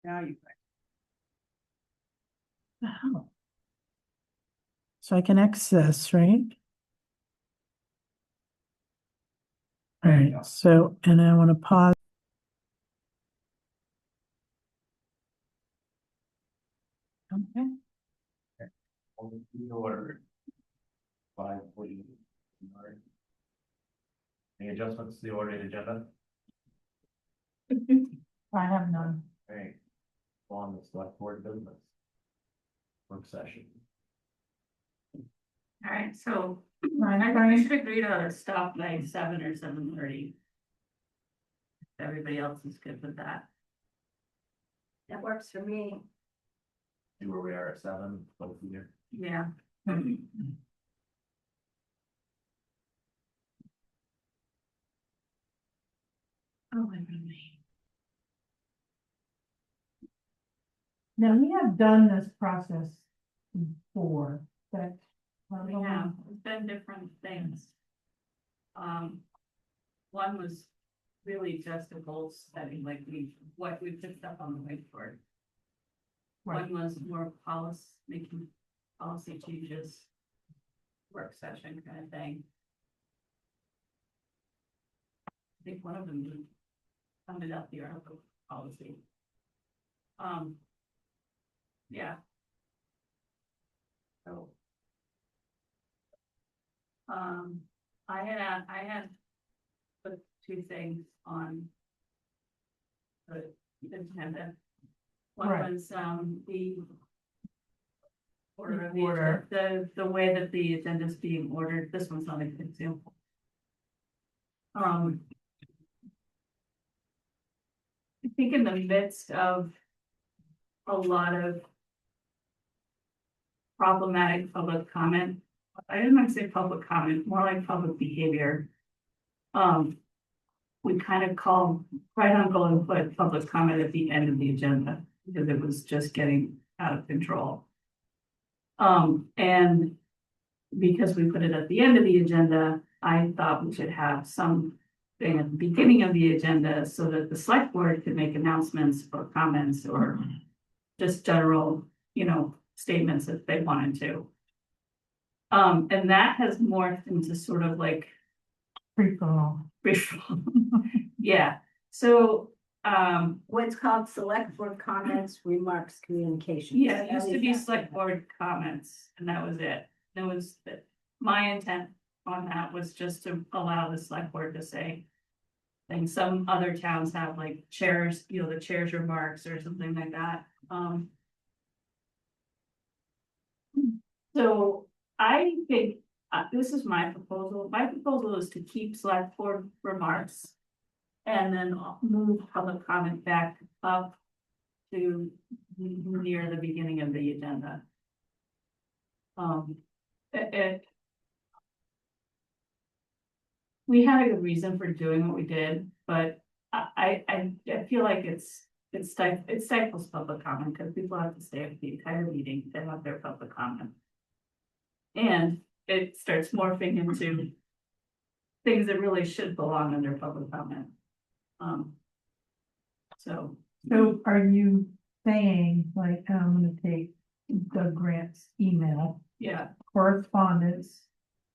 now you. Oh. So I can access, right? All right, so, and I want to pause. Okay. Order 5:40. Any adjustments to the ordered agenda? I have none. Okay. On the select board business. Work session. All right, so Right, I think Brian? we should agree to stop like 7 or 7:30. Everybody else is good with that. That works for me. See where we are at 7, both of you. Yeah. Oh, my goodness. Now, we have done this process before, but. We have, it's been different things. One was really just a goal setting, like what we picked up on the whiteboard. Right. One was more policy, making policy changes, work session kind of thing. I think one of them funded out the article policy. Yeah. So. I had put 2 things on the agenda. One Right. was, the order of the, Order. the way that the agenda is being ordered. This one's not a good example. I think in the midst of a lot of problematic public comment, I didn't want to say public comment, more like public behavior. We kind of called right on goal and put public comment at the end of the agenda because it was just getting out of control. And because we put it at the end of the agenda, I thought we should have something at the beginning of the agenda so that the select board could make announcements or comments or just general, statements if they wanted to. And that has morphed into sort of like Free for all. yeah. So, What's called select board comments, remarks, communications. yeah, it used to be select board comments, and that was it. That was my intent on that was just to allow the select board to say things. Some other towns have like chairs, the chair's remarks or something like that. So I think this is my proposal. My proposal is to keep select board remarks and then move public comment back up to near the beginning of the agenda. We had a good reason for doing what we did, but I feel like it stifles public comment because people have to stay up the entire meeting to have their public comment. And it starts morphing into things that really should belong under public comment. So are you saying, like, I'm gonna take Doug Grant's email, yeah, correspondence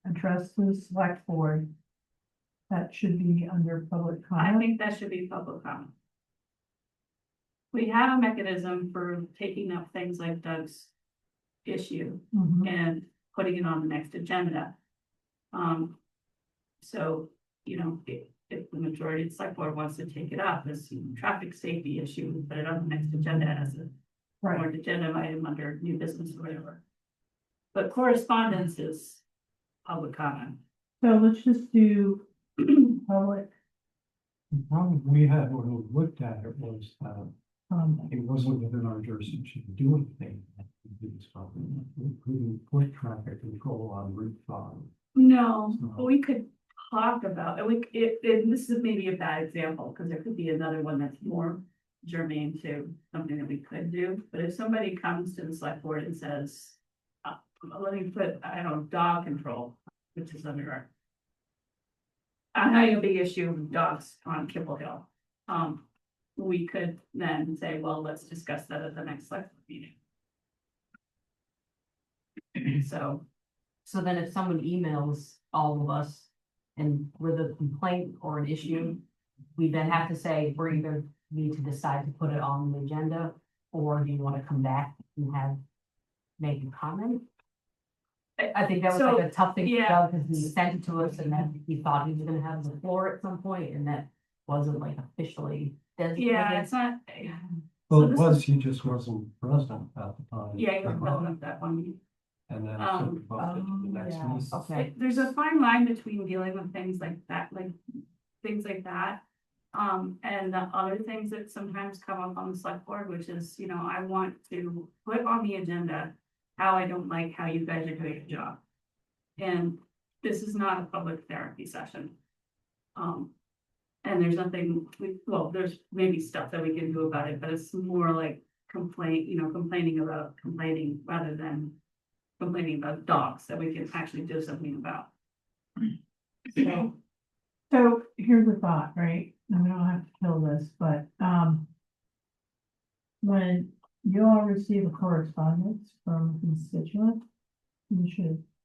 addressed to the select board? That should be under public I comment? think that should be public comment. We have a mechanism for taking up things like Doug's issue Mhm. and putting it on the next agenda. So, if the majority of the select board wants to take it up as a traffic safety issue, we put it on the next agenda as a Right. agenda item under new business or whatever. But correspondence is public comment. So let's just do public. The problem we had when we looked at it was, it wasn't within our jurisdiction to do anything. We couldn't put traffic control on Route 5. No, but we could talk about, and this is maybe a bad example, because there could be another one that's more germane to something that we could do. But if somebody comes to the select board and says, let me put, dog control, which is under our. I'm having a big issue with dogs on Kibble Hill. we could then say, well, let's discuss that at the next select meeting. So, So then if someone emails all of us and with a complaint or an issue, we then have to say, we're either need to decide to put it on the agenda, or do you want to come back and have, make a comment? I think that was like a tough thing, yeah. because he sent it to us and then he thought he was gonna have the floor at some point, and that wasn't like officially designated. yeah, it's not, Well, So it this was, is- he just wasn't present at the time. yeah, you're relevant at that one. And then Um, took about the next yeah, meeting. okay. There's a fine line between dealing with things like that, like things like that. And the other things that sometimes come up on the select board, which is, you know, I want to put on the agenda how I don't like how you guys are doing your job. And this is not a public therapy session. And there's nothing, well, there's maybe stuff that we can do about it, but it's more like complaining about complaining rather than complaining about dogs that we can actually do something about. So here's a thought, right? And we don't have to kill this, but, when you all receive a correspondence from a constituent,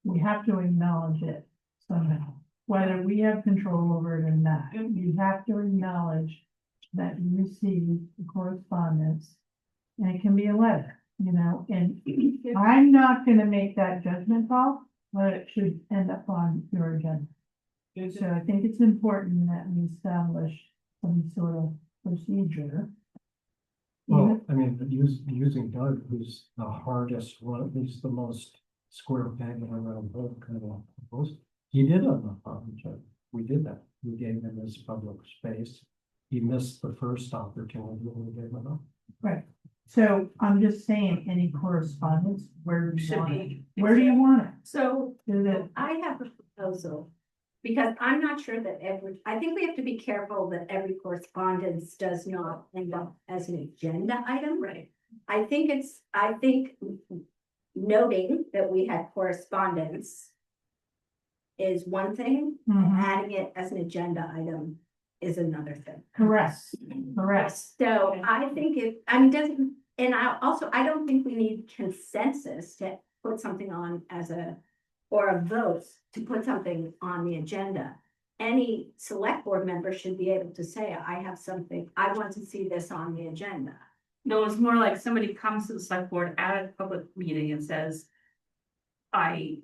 we have to acknowledge it somehow. Whether we have control over it or not, you have to acknowledge that you received the correspondence. And it can be a letter, you know, and I'm not gonna make that judgment call, but it should end up on your agenda. So I think it's important that we establish some sort of procedure. Well, I mean, using Doug, who's the hardest one, who's the most square peg in a round hole kind of post. He did on the project. We did that. We gave him his public space. He missed the first opportunity when we gave him up. Right, so I'm just saying, any correspondence, where do you Should want it? be. Where do you want it? So Is it, I have a proposal. Because I'm not sure that I think we have to be careful that every correspondence does not end up as an agenda item. Right. I think noting that we had correspondence is one thing, Mhm. adding it as an agenda item is another thing. correct, correct, So I think I don't think we need consensus to put something on or a vote to put something on the agenda. Any select board member should be able to say, I have something, I want to see this on the agenda. No, it's more like somebody comes to the select board at a public meeting and says, I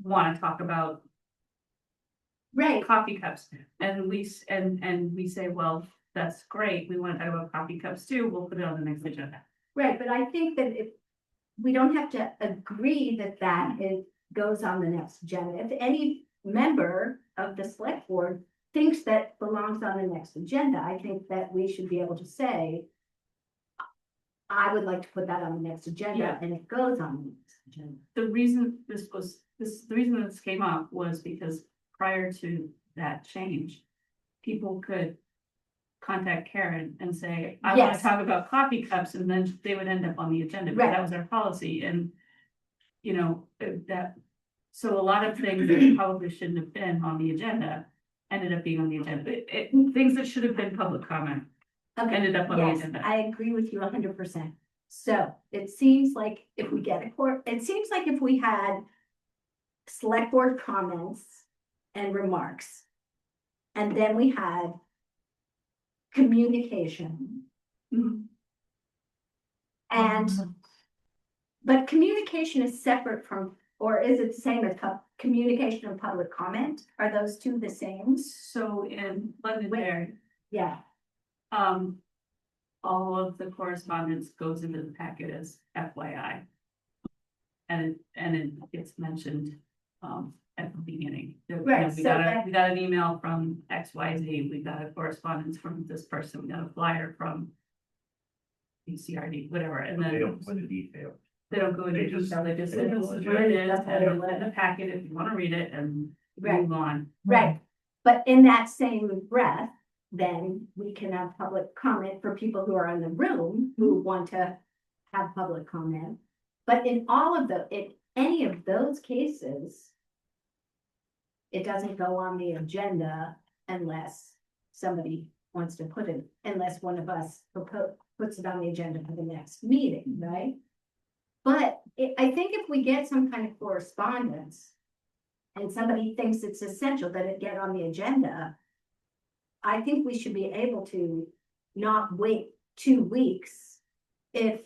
want to talk about Right, coffee cups. And we say, well, that's great. We want to talk about coffee cups too. We'll put it on the next agenda. right, but I think that if, we don't have to agree that it goes on the next agenda. If any member of the select board thinks that belongs on the next agenda, I think that we should be able to say, I would like to put that on the next agenda, Yeah. and it goes on the next agenda. The reason the reason this came up was because prior to that change, people could contact Karen and say, I want to Yes. talk about coffee cups, and then they would end up on the agenda, because Right. that was our policy, and you know, so a lot of things that probably shouldn't have been on the agenda ended up being on the agenda. Things that should have been public comment Okay, ended up on the yes, agenda. I agree with you 100%. So it seems like if we had select board comments and remarks, and then we had communication, Mhm. and, but communication is separate from, or is it the same as communication and public comment? Are those two the same? So in London Wait. Dairy, Yeah, all of the correspondence goes into the packet as FYI. And it gets mentioned, at the beginning. You know, Right, We so got an email from XYZ, we got a correspondence from this person, we got a flyer from BCRD, whatever, and They then don't put the detail. they don't go into they just- detail, they just say, they this just- is what it is, That's what and it it's in the packet if you wanna read it, and right, move on. right. But in that same breath, then we can have public comment for people who are in the room who want to have public comment. But in any of those cases, it doesn't go on the agenda unless somebody wants to put it, unless one of us puts it on the agenda for the next meeting, right? But I think if we get some kind of correspondence and somebody thinks it's essential that it get on the agenda, I think we should be able to not wait 2 weeks. If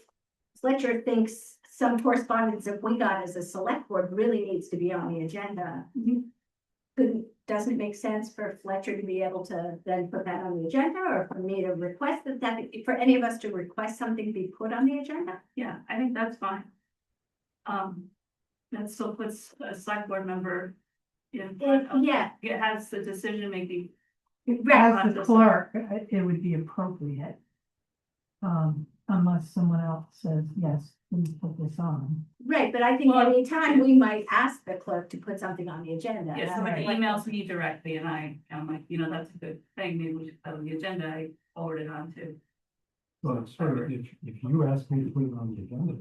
Fletcher thinks some correspondence that we got as a select board really needs to be on the agenda, doesn't it make sense for Fletcher to be able to then put that on the agenda, or for me to request that, for any of us to request something be put on the agenda? Yeah, I think that's fine. That still puts a select board member in front of, Yeah, it has the decision making. right, As the clerk, it would be appropriate. Unless someone else says, yes, please put this on. right, but I think Well, anytime we might ask the clerk to put something on the agenda. Yeah, somebody emails me directly and I'm like, that's a good thing, maybe we should put on the agenda, I forward it on to. Well, it's sort of, if you ask me to put it on the agenda,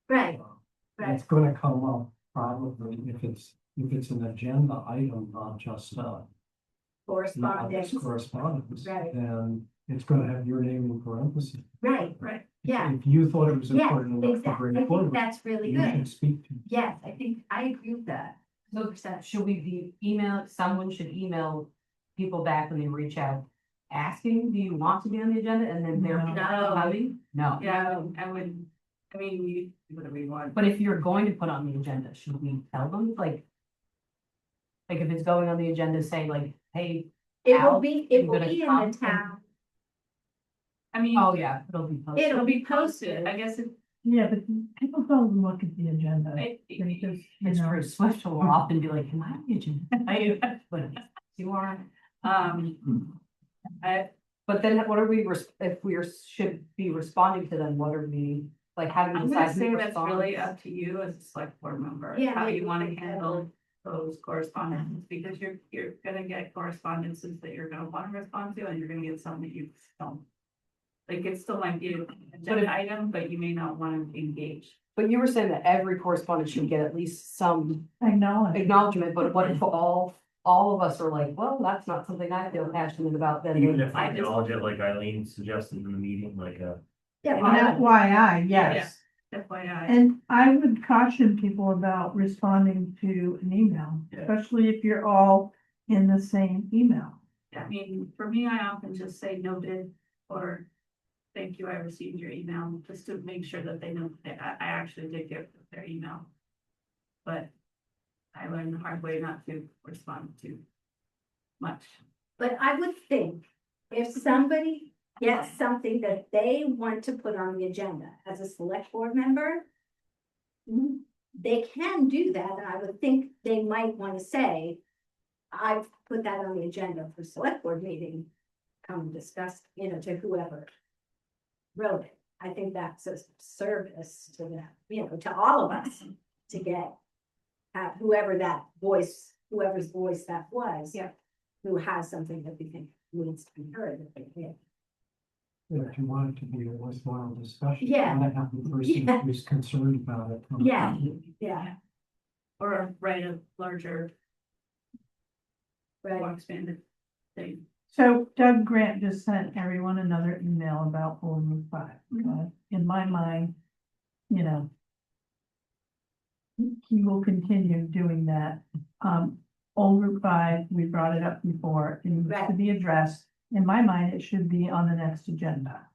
Right, it's gonna come up probably if it's an agenda item, not just correspondence, correspondence, Right. then it's gonna have your name in parentheses. right, Right. yeah, If you thought it was yeah, important enough to exactly, bring I think forward, that's really you good. should speak to. Yes, I think, I agree with that. So should we be someone should email people back when they reach out, asking, do you want to be on the agenda? And then they're No. coming? No. Yeah, I mean, we, whatever we want. But if you're going to put on the agenda, should we tell them, like if it's going on the agenda, say like, hey, It Al, will be you're in gonna the come town, I mean, oh yeah, it'll be posted. it'll be posted, I guess Yeah, but people don't look at the agenda. They it, just, It's true, Swift will often be like, am I on the agenda? But you are. But then what are we, if we should be responding to them, what are we, like, how do we I'm gonna decide say who that's responds? really up to you as a select board member, Yeah, how you maybe wanna we can. handle those correspondences, because you're gonna get correspondences that you're gonna wanna respond to, and you're gonna get some that you don't. Like, it still might be an agenda item, but you may not wanna engage. But you were saying that every correspondent should get at least some acknowledgement. but what if all of us are like, well, that's not something I feel passionate about, then. Even if I I just- acknowledge it, like Eileen suggested in the meeting, like yeah, Yeah. well, FYI, yes. FYI, And I would caution people about responding to an email, Yeah. especially if you're all in the same email. I mean, for me, I often just say noted, or thank you, I received your email, just to make sure that they know that I actually did get their email. But I learned the hard way not to respond too much. but I would think if somebody gets something that they want to put on the agenda as a select board member, they can do that, and I would think they might want to say, I've put that on the agenda for select board meeting, come discuss, to whoever wrote it. I think that's a service to them, to all of us, to get whoever's voice that was. Yeah. Who has something that we think needs to be heard. If you want it to be a worthwhile discussion. Yeah. You want to have the person Yeah. who's concerned about it. Yeah. Yeah, Or write a larger, more right. expanded thing. So Doug Grant just sent everyone another email about Old Route 5. In my mind, he will continue doing that. Old Route 5, we brought it up before, it needs to Right. be addressed. In my mind, it should be on the next agenda.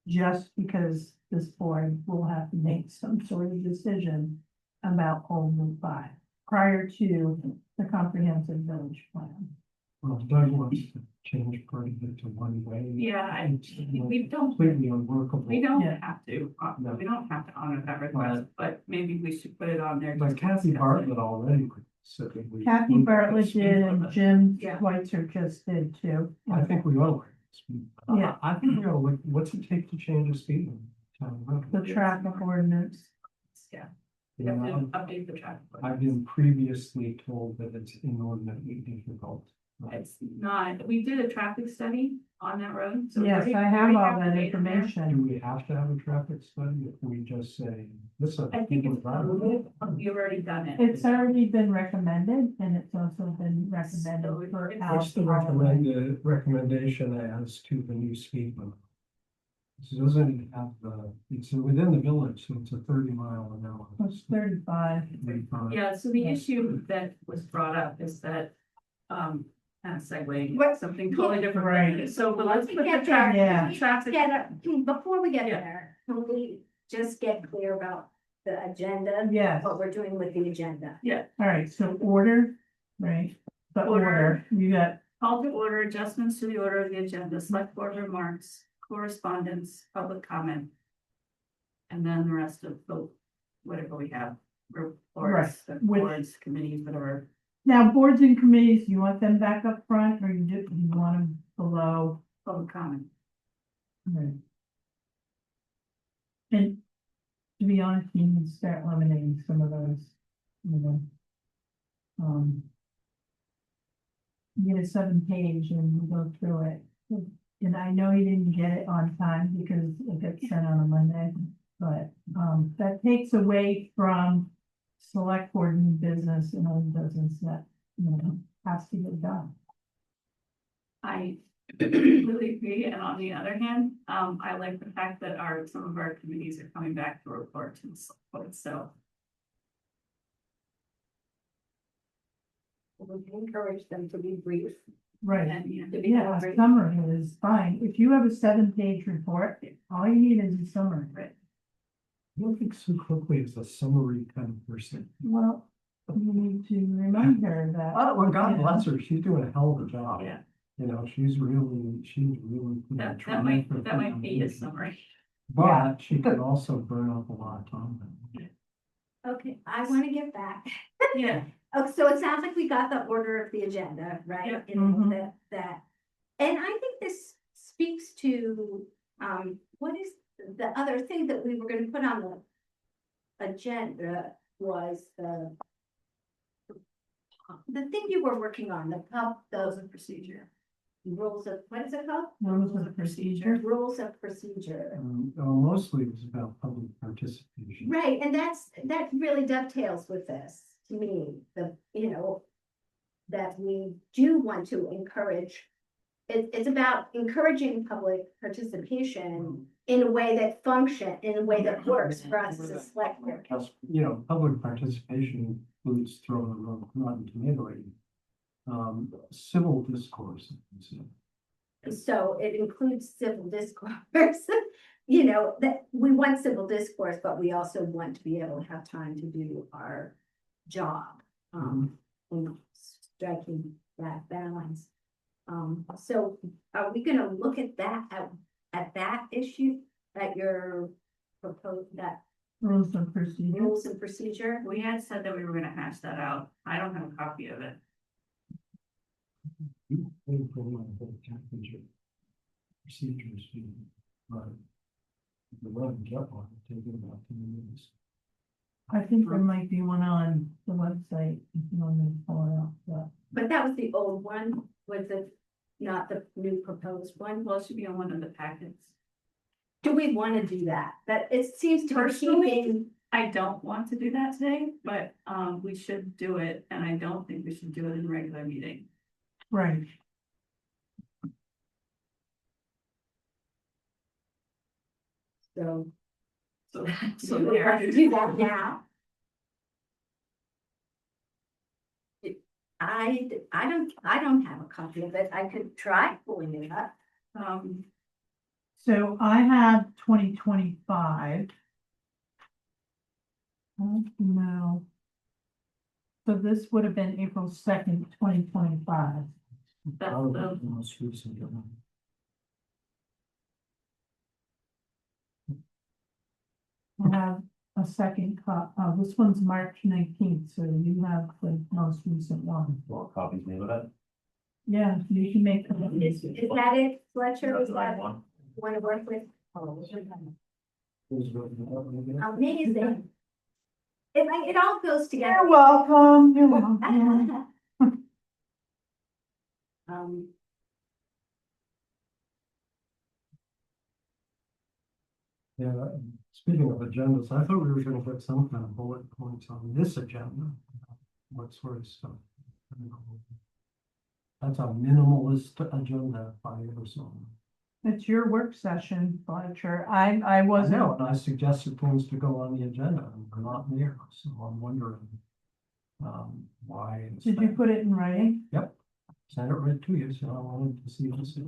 Just because this board will have to make some sort of decision about Old Route 5 prior to the comprehensive village plan. Well, Doug wants to change part of it to one way. Yeah, It's we don't, completely unworkable. we don't Yeah. have to, No. we don't have to honor that request, but maybe we should put it on there. But just to Kathy discuss it. Bartlett already said that we. Kathy Bartlett did and Jim Yeah. Schweitzer just did too. I think we ought to. Yeah. I think we ought to look, what's it take to change a speed limit? Town road? The traffic ordinance. Yeah, You we have know, to update the traffic. I've been previously told that it's inordinately difficult. It's not, we did a traffic study on that road. so we Yes, already- I we have already all the that data there. Do information. we have to have a traffic study if we just say, listen? I think people it's, drive? you've already done it. It's already been recommended and it's also been recommended So for. it's- What's the recommendation as to the new speed limit? It doesn't have it's within the village, so it's a 30 mile an hour. It's 35. 35. Yeah, so the Yeah. issue that was brought up is that, kind of segue, What- something totally different. Right. So, but let's put the Get traffic, Yeah. traffic, Before we get Yeah. there, can we just get clear about the agenda? Yes, all What we're doing with the agenda? right, so order, right? The order, you got, call to order, adjustments to the order of the agenda, select board remarks, correspondence, public comment. And then the rest of the, whatever we have, reports, Right, which- boards, committees, whatever. now boards and committees, you want them back up front or you want them below? Public comment. Right. And to be honest, you can start eliminating some of those, you know. You get a 7-page and you go through it. And I know you didn't get it on time because it got sent on a Monday, but, that takes away from select board new business and old business that, you know, has to get done. I completely agree, and on the other hand, I like the fact that some of our committees are coming back to report to the select board, so. We can encourage them to be brief. Right. And, you know, to be Yeah, a summary is fine. If you have a 7-page report, all you need is a summary. I don't think Sue Quickly is a summary kind of person. Well, you need to remind her that. Oh, well, God Yeah. bless her, she's doing a hell of a job. Yeah, You know, she's really putting a that might tremendous be a amount of- summary. But she could also burn up a lot of time. Okay, I want to get back. Yeah, Oh, so it sounds like we got the order of the agenda, right? Yeah. You know, Mhm. that, and I think this speaks to, what is the other thing that we were gonna put on the agenda was the thing you were working on, those the are procedure. rules of, what is it called? Rules of procedure. Rules of procedure. Mostly it was about public participation. Right, and that really dovetails with this, to me, that we do want to encourage. It's about encouraging public participation in a way that works for us as a select board. Because, you know, public participation includes throwing a rotten tomato at you. Civil discourse. So it includes civil discourse, that we want civil discourse, but we also want to be able to have time to do our job. In striking that balance. So are we gonna look at that issue, at your proposed, that Rules of procedure. rules and procedure? We had said that we were gonna hash that out. I don't have a copy of it. Procedures. Right. The one get one, take it about 2 minutes. I think there might be one on the website if you want to pull it up, but. But that was the old one, was it not the new proposed one? Well, it should be on one of the packets. Do we want to do that? That it seems to be Personally, keeping, I don't want to do that today, but, we should do it, and I don't think we should do it in a regular meeting. Right. so. So we have to do that now. I don't have a copy of it. I could try pulling it up. So I have 2025. No. So this would have been April 2nd, 2025. That's Probably the, the most recent one. I have a second this one's March 19th, so you have the most recent one. Well, copies made of that. Yeah, you can make. Is that it, Fletcher? Is That's the right that one. want to work with? Who's written it up, maybe? Amazing. It all goes together. You're welcome, you're welcome. Yeah, speaking of agendas, I thought we were gonna get some kind of bullet points on this agenda. What sort of stuff? That's a minimalist agenda if I ever saw one. It's your work session, Fletcher. I I wasn't, know, and I suggested things to go on the agenda and they're not there, so I'm wondering. Why. did you put it in writing? Sent it right to you, so I wanted to see this.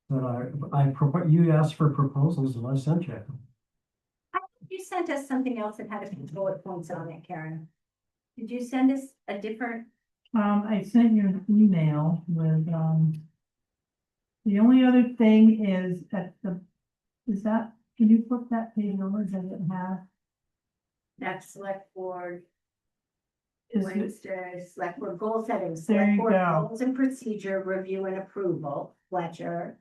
But you asked for proposals and I sent you. You sent us something else that had a few bullet points on it, Karen. Did you send us a different? I sent you an email with, the only other thing is can you flip that page over? Does it have? That select board, Is it, Wednesday, select board goal setting, There select you board go. goals and procedure, review and approval, Fletcher.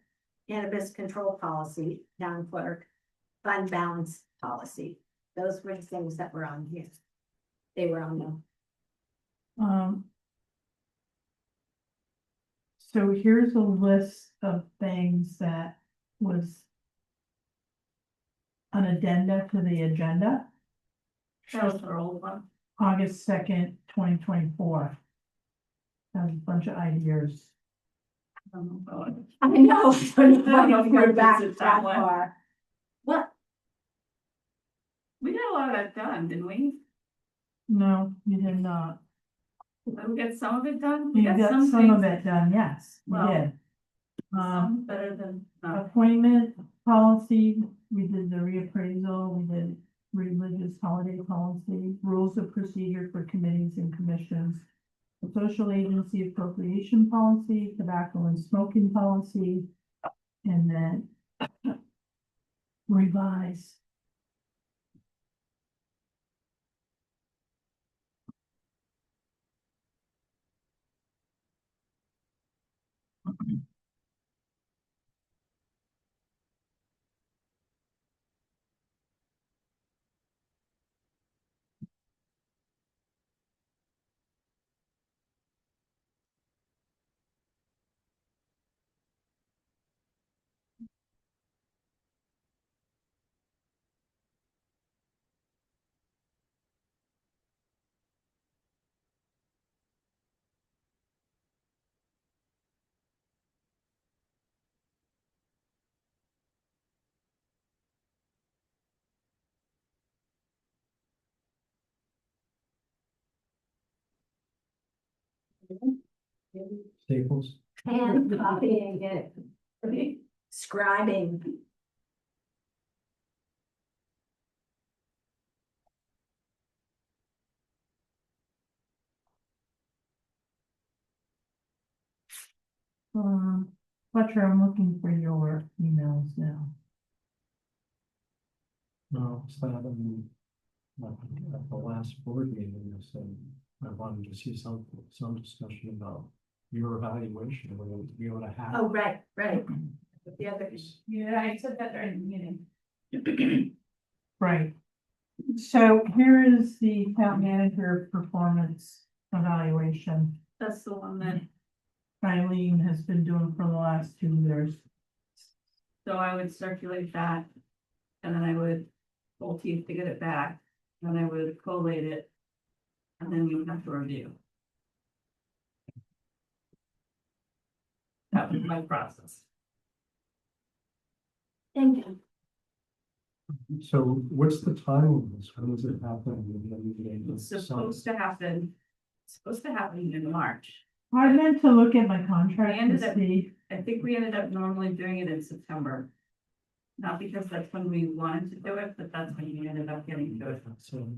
Cannabis control policy, town clerk, fund balance policy. Those were the things that were on here. They were on them. So here's a list of things that was an addenda to the agenda, That was our old one. August 2nd, 2024. Has a bunch of ideas. I know. I don't know if if you're it's back that that one. far. What? We got a lot of that done, didn't we? No, you did not. Did we get some of it done? You got some of things- it done, yes, we Well, did. Some better than, Appointment policy, we did the reappraisal, we did religious holiday policy, rules of procedure for committees and commissions, social agency appropriation policy, tobacco and smoking policy, and then revise. Staples. And copying it. Scribing. Fletcher, I'm looking for your emails now. No, it's not at the last board meeting, I said, I wanted to see some discussion about your evaluation, we're going to be able to have. Oh, right. The other. yeah, I said that during the meeting. Right. So here is the town manager performance evaluation That's the one that, Eileen has been doing for the last 2 years. so I would circulate that. And then I would pull teeth to get it back, and I would collate it. And then we would have to review. That was my process. Thank you. So what's the time of this? When does it happen? It's supposed to happen in March. I meant to look at my contract I ended to up- see. I think we ended up normally doing it in September. Not because that's when we wanted to do it, but that's when we ended up getting to it. So.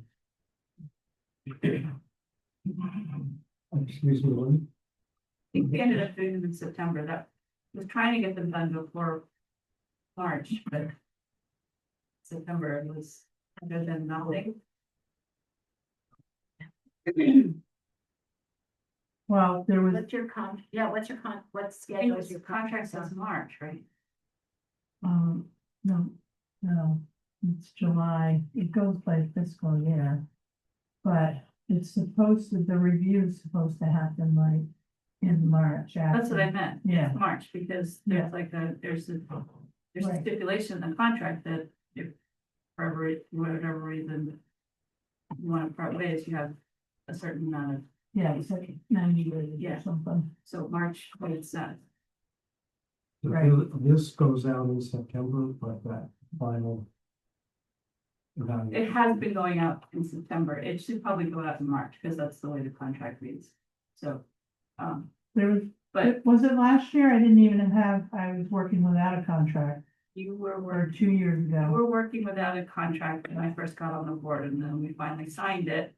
Excuse me, Lynn? I think we ended up doing them in September. That was trying to get them done before March, but September was better than nothing. Well, there was, What's your what I schedule think is your your contract contract says on? March, right? no, it's July. It goes by fiscal year. But it's supposed to, the review is supposed to happen like in March. That's what I after. meant, Yeah, March, because Yeah. there's like there's a Right. stipulation in the contract that if for whatever reason you want to part ways, you have a certain amount of, yeah, it's like 90 days Yeah. or something. so March, what it says. So Right. This goes out in September, but that final. It has been going out in September. It should probably go out in March, because that's the way the contract reads. So, There was, but was it last year? I didn't even have, I was working without a contract, you were or working. 2 years We ago. were working without a contract when I first got on the board, and then we finally signed it.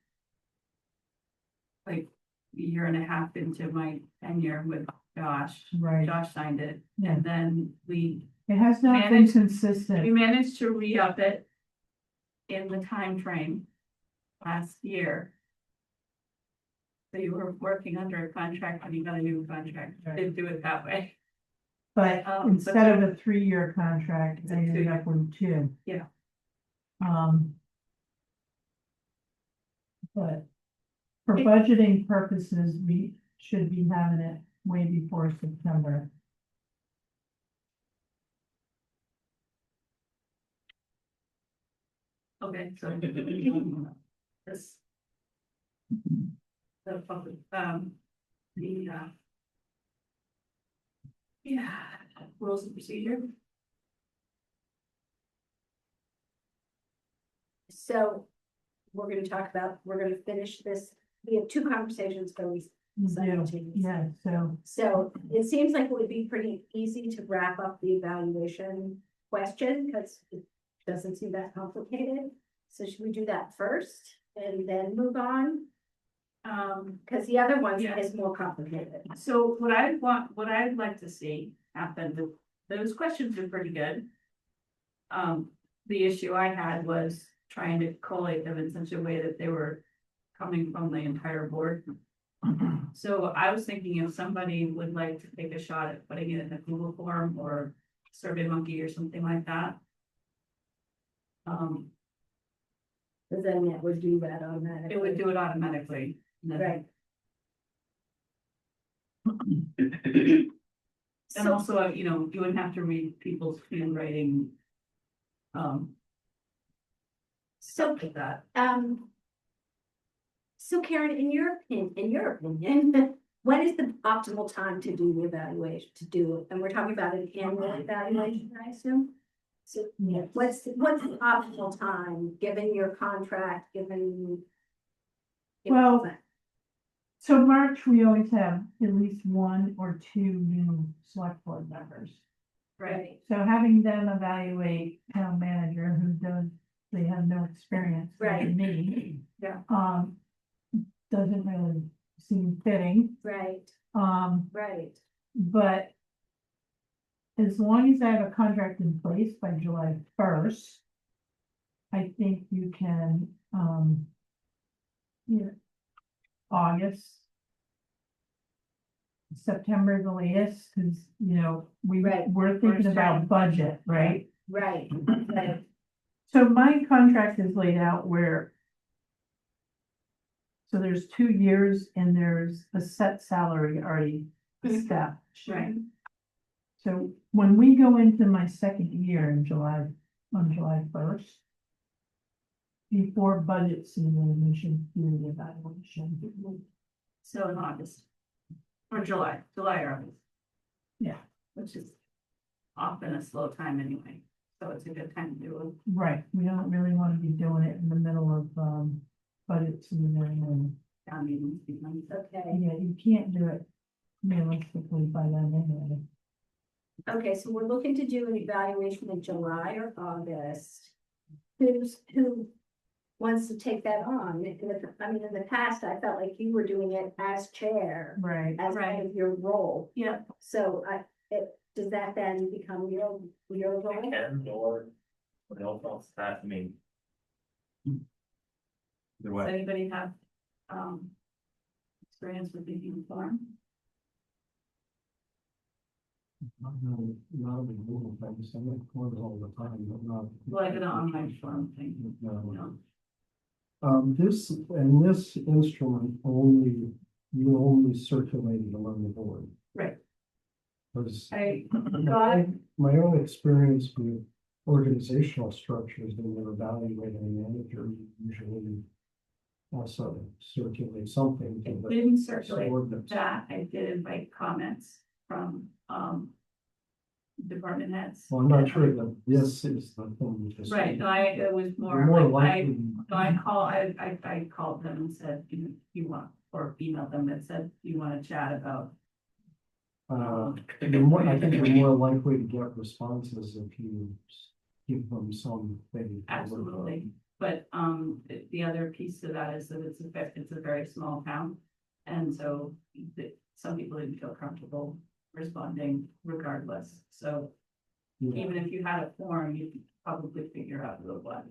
Like a year and a half into my tenure with Josh. Right, Josh signed it, yeah. and then we It has not been Managed- consistent. managed to re-up it in the time frame last year. So you were working under a contract and you got a new contract. Right. Didn't do it that way. But but instead of a 3-year contract, It's I a ended 2-year. up with 2. Yeah. But for budgeting purposes, we should be having it way before September. Okay, so. This. The public, yeah, rules of procedure. So we're gonna talk about, we're gonna finish this, we have 2 conversations going simultaneously. Yeah, so, So it seems like it would be pretty easy to wrap up the evaluation question, because it doesn't seem that complicated. So should we do that first and then move on? Because the other one Yeah. is more complicated. So what I'd like to see happen, those questions are pretty good. The issue I had was trying to collate them in such a way that they were coming from the entire board. So I was thinking if somebody would like to take a shot at putting it in a Google form or SurveyMonkey or something like that. Because then it would do that automatically. It would do it automatically. And then- Right. And So, also, you wouldn't have to read people's handwriting. Stuff like that. So Karen, in your opinion, when is the optimal time to do the evaluation, and we're talking about an annual evaluation, I assume? So yeah, what's the optimal time, given your contract, given? Well, so March, we always have at least 1 or 2 new select board members. Right, So having them evaluate town manager who they have no experience Right. like me. Yeah. Doesn't really seem fitting, right, right. but as long as I have a contract in place by July 1st, I think you can, August, September the latest, because, Right. we're thinking We're starting. about budget, right? Right, right, So my contract is laid out where. So there's 2 years and there's a set salary already established. Right. So when we go into my 2nd year in July, on July 1st. Before budget season, we should do the evaluation. So in August. Or July or August. Yeah. Which is often a slow time anyway, so it's a good time to do Right, we don't really want to be doing it in the middle of, budget season and, a town meeting. okay, yeah, you can't do it realistically by then anyway. okay, so we're looking to do an evaluation in July or August. Who wants to take that on? In the past, I felt like you were doing it as chair, Right, as part of your role. Yeah, So does that then become your role? And or what else wants that, Either does way, anybody have, experience with the form? Not a big deal, I just, I look for it all the time, but not. Like an online form thing, No. you know? This instrument only you only circulated among the board. Right. Because I got, my own experience with organizational structures, when they're evaluating a manager, you usually also circulate something I to the didn't circulate subordinates. that, I did invite comments from, department heads. Well, I'm not sure that this is the thing. Because Right, no, it was you're more like, likely. I called them and said, you want, or emailed them that said, you want to chat about. I think you're more likely to get responses if you give them something. Absolutely, but, the other piece to that is that it's a very small town. And so some people didn't feel comfortable responding regardless, so Yeah, even if you had a form, you could probably figure out who it was.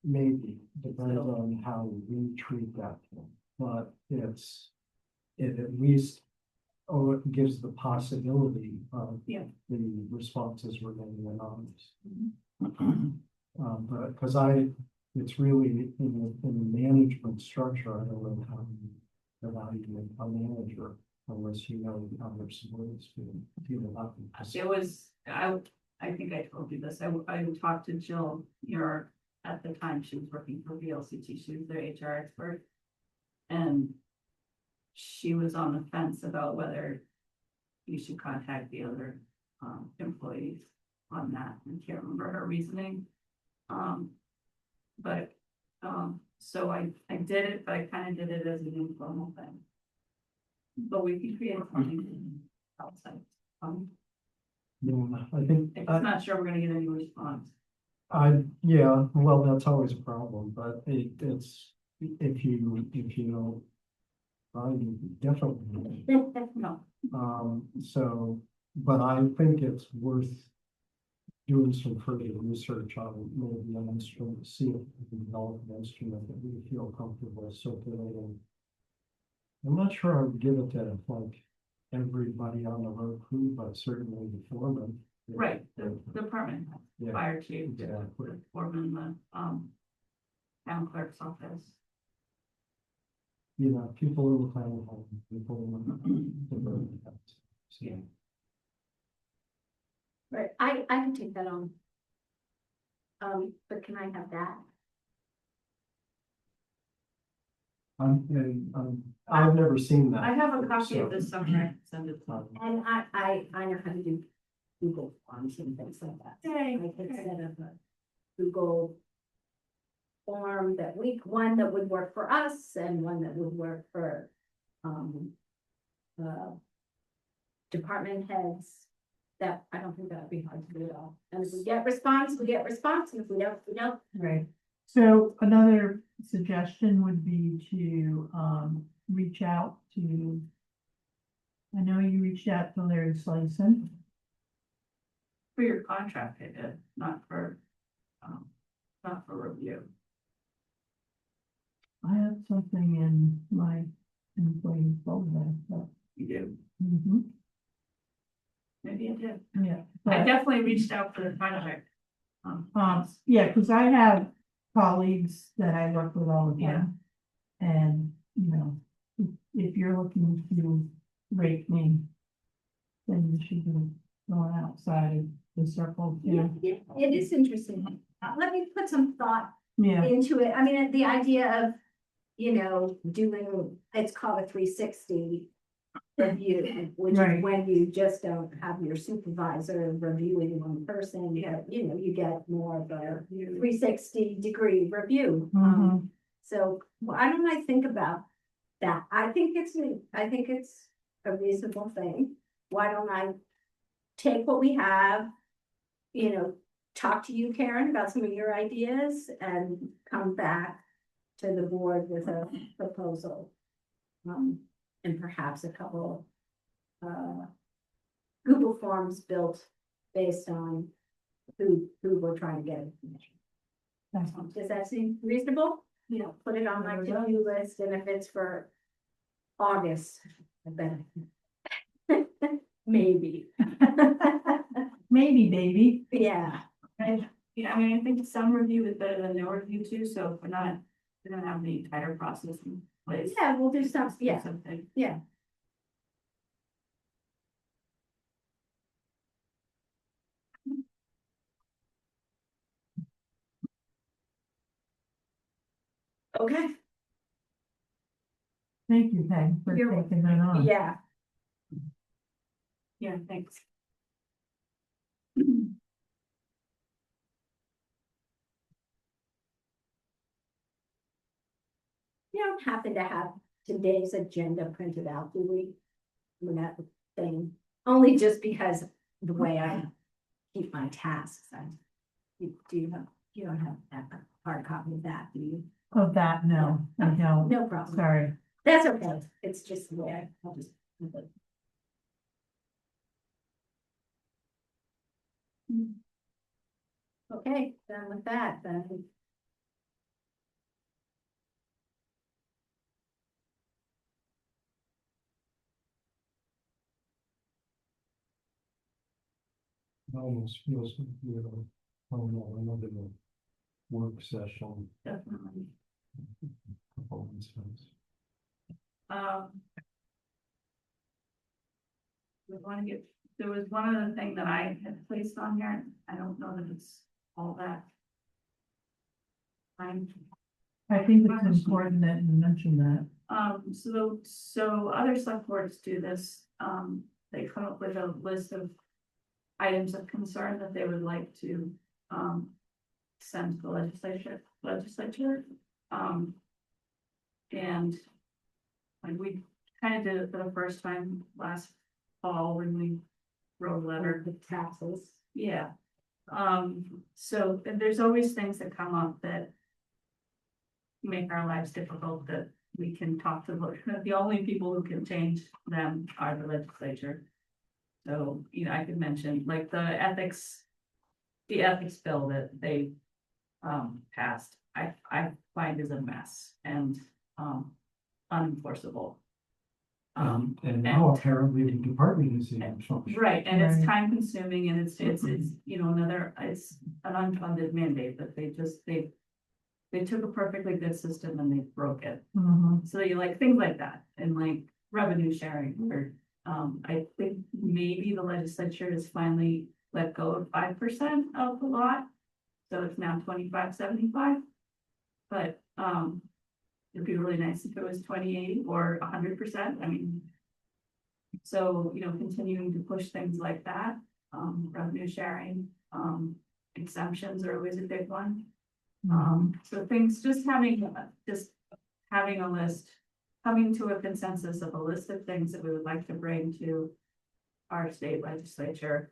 maybe, depends on how we treat that thing, but it at least, it gives the possibility of Yeah. the responses remaining anonymous. Mhm. But, because it's really in the management structure, I don't know how you evaluate a manager unless you know how their subordinates feel about them. It was, I think I told you this, I talked to Jill, at the time she was working for VLCT, she was their HR expert. And she was on the fence about whether you should contact the other, employees on that, I can't remember her reasoning. But, so I did it, but I kind of did it as an informal thing. But we can create something outside. Yeah, I think, I'm just not sure we're gonna get any response. yeah, well, that's always a problem, but it's, if you don't, definitely. No, So, but I think it's worth doing some further research on maybe an instrument, see if we can develop an instrument that we feel comfortable circulating. I'm not sure I would give it to like everybody on the road crew, but certainly the foreman. right, the department, Yeah, fire chief, exactly. the foreman, the, town clerk's office. You know, people in the town hall, people in the road. Yeah. Right, I can take that on. But can I have that? I've never seen that. I have a copy of So- this somewhere, I can send it to you. And I know how to do Google Forms and things like that. Yay, I could okay. set up a Google form one that would work for us and one that would work for, department heads. That, I don't think that would be hard to do at all. And if we get response, we get response, and if we don't, we don't. Right. So another suggestion would be to, reach out to. I know you reached out to Larry Slayson. For your contract, I did, not for review. I have something in my employee folder, but. You do, Mhm, maybe I did. yeah. I but- definitely reached out for the contract. Yeah, because I have colleagues that I work with all the Yeah. time. And, you know, if you're looking to rate me, then you should be going outside of the circle Yeah, too. it is interesting. Let me put some thought Yeah, into it. I mean, the idea of, doing, it's called a 360 review, which is Right. when you just don't have your supervisor reviewing one person, Yeah. you get more of a 360-degree review. Mhm. So why don't I think about that? I think it's a reasonable thing. Why don't I take what we have, talk to you, Karen, about some of your ideas and come back to the board with a proposal. And perhaps a couple, Google Forms built based on who we're trying to get information. Does that seem reasonable? Put it on my to-do list, and if it's for August, I bet. Maybe. maybe, baby. Yeah, Yeah, I mean, I think some review is better than no review too, so if we're not, we don't have the entire process. place. Yeah, we'll do some, yeah, Something. yeah. Okay, Thank you, Peg, for You're taking that on. yeah, Yeah, thanks. you don't happen to have today's agenda printed out, do we? I mean, that thing, only just because the way I keep my tasks, you don't have that hard copy of that, do you? Of that, no, I don't, No problem, sorry. that's okay, it's just the way I'll just. Okay, done with that, then. It almost feels like another work session. Definitely. Performance sense. We want to get, there was one other thing that I had placed on here. I don't know that it's all that. I'm, I think it's important that you mention that. so other select boards do this. They come up with a list of items of concern that they would like to, send to the legislature. And like we kind of did it for the first time last fall when we wrote a letter. The taxes. Yeah. So and there's always things that come up that make our lives difficult that we can talk to. The only people who can change them are the legislature. So, you know, I could mention like the ethics bill that they passed, I find is a mess and unenforceable. And now apparently the department is in trouble. Right, and it's Right. time consuming and it's, you know, it's an unfunded mandate that they took a perfectly good system and they broke it. Mhm. So you like things like that and like revenue sharing or, I think maybe the legislature has finally let go of 5% of the lot. So it's now 25/75. But, it'd be really nice if it was 20/80 or 100%. I mean. So, you know, continuing to push things like that, revenue sharing, exemptions are always a big one. So things, just having a list, coming to a consensus of a list of things that we would like to bring to our state legislators,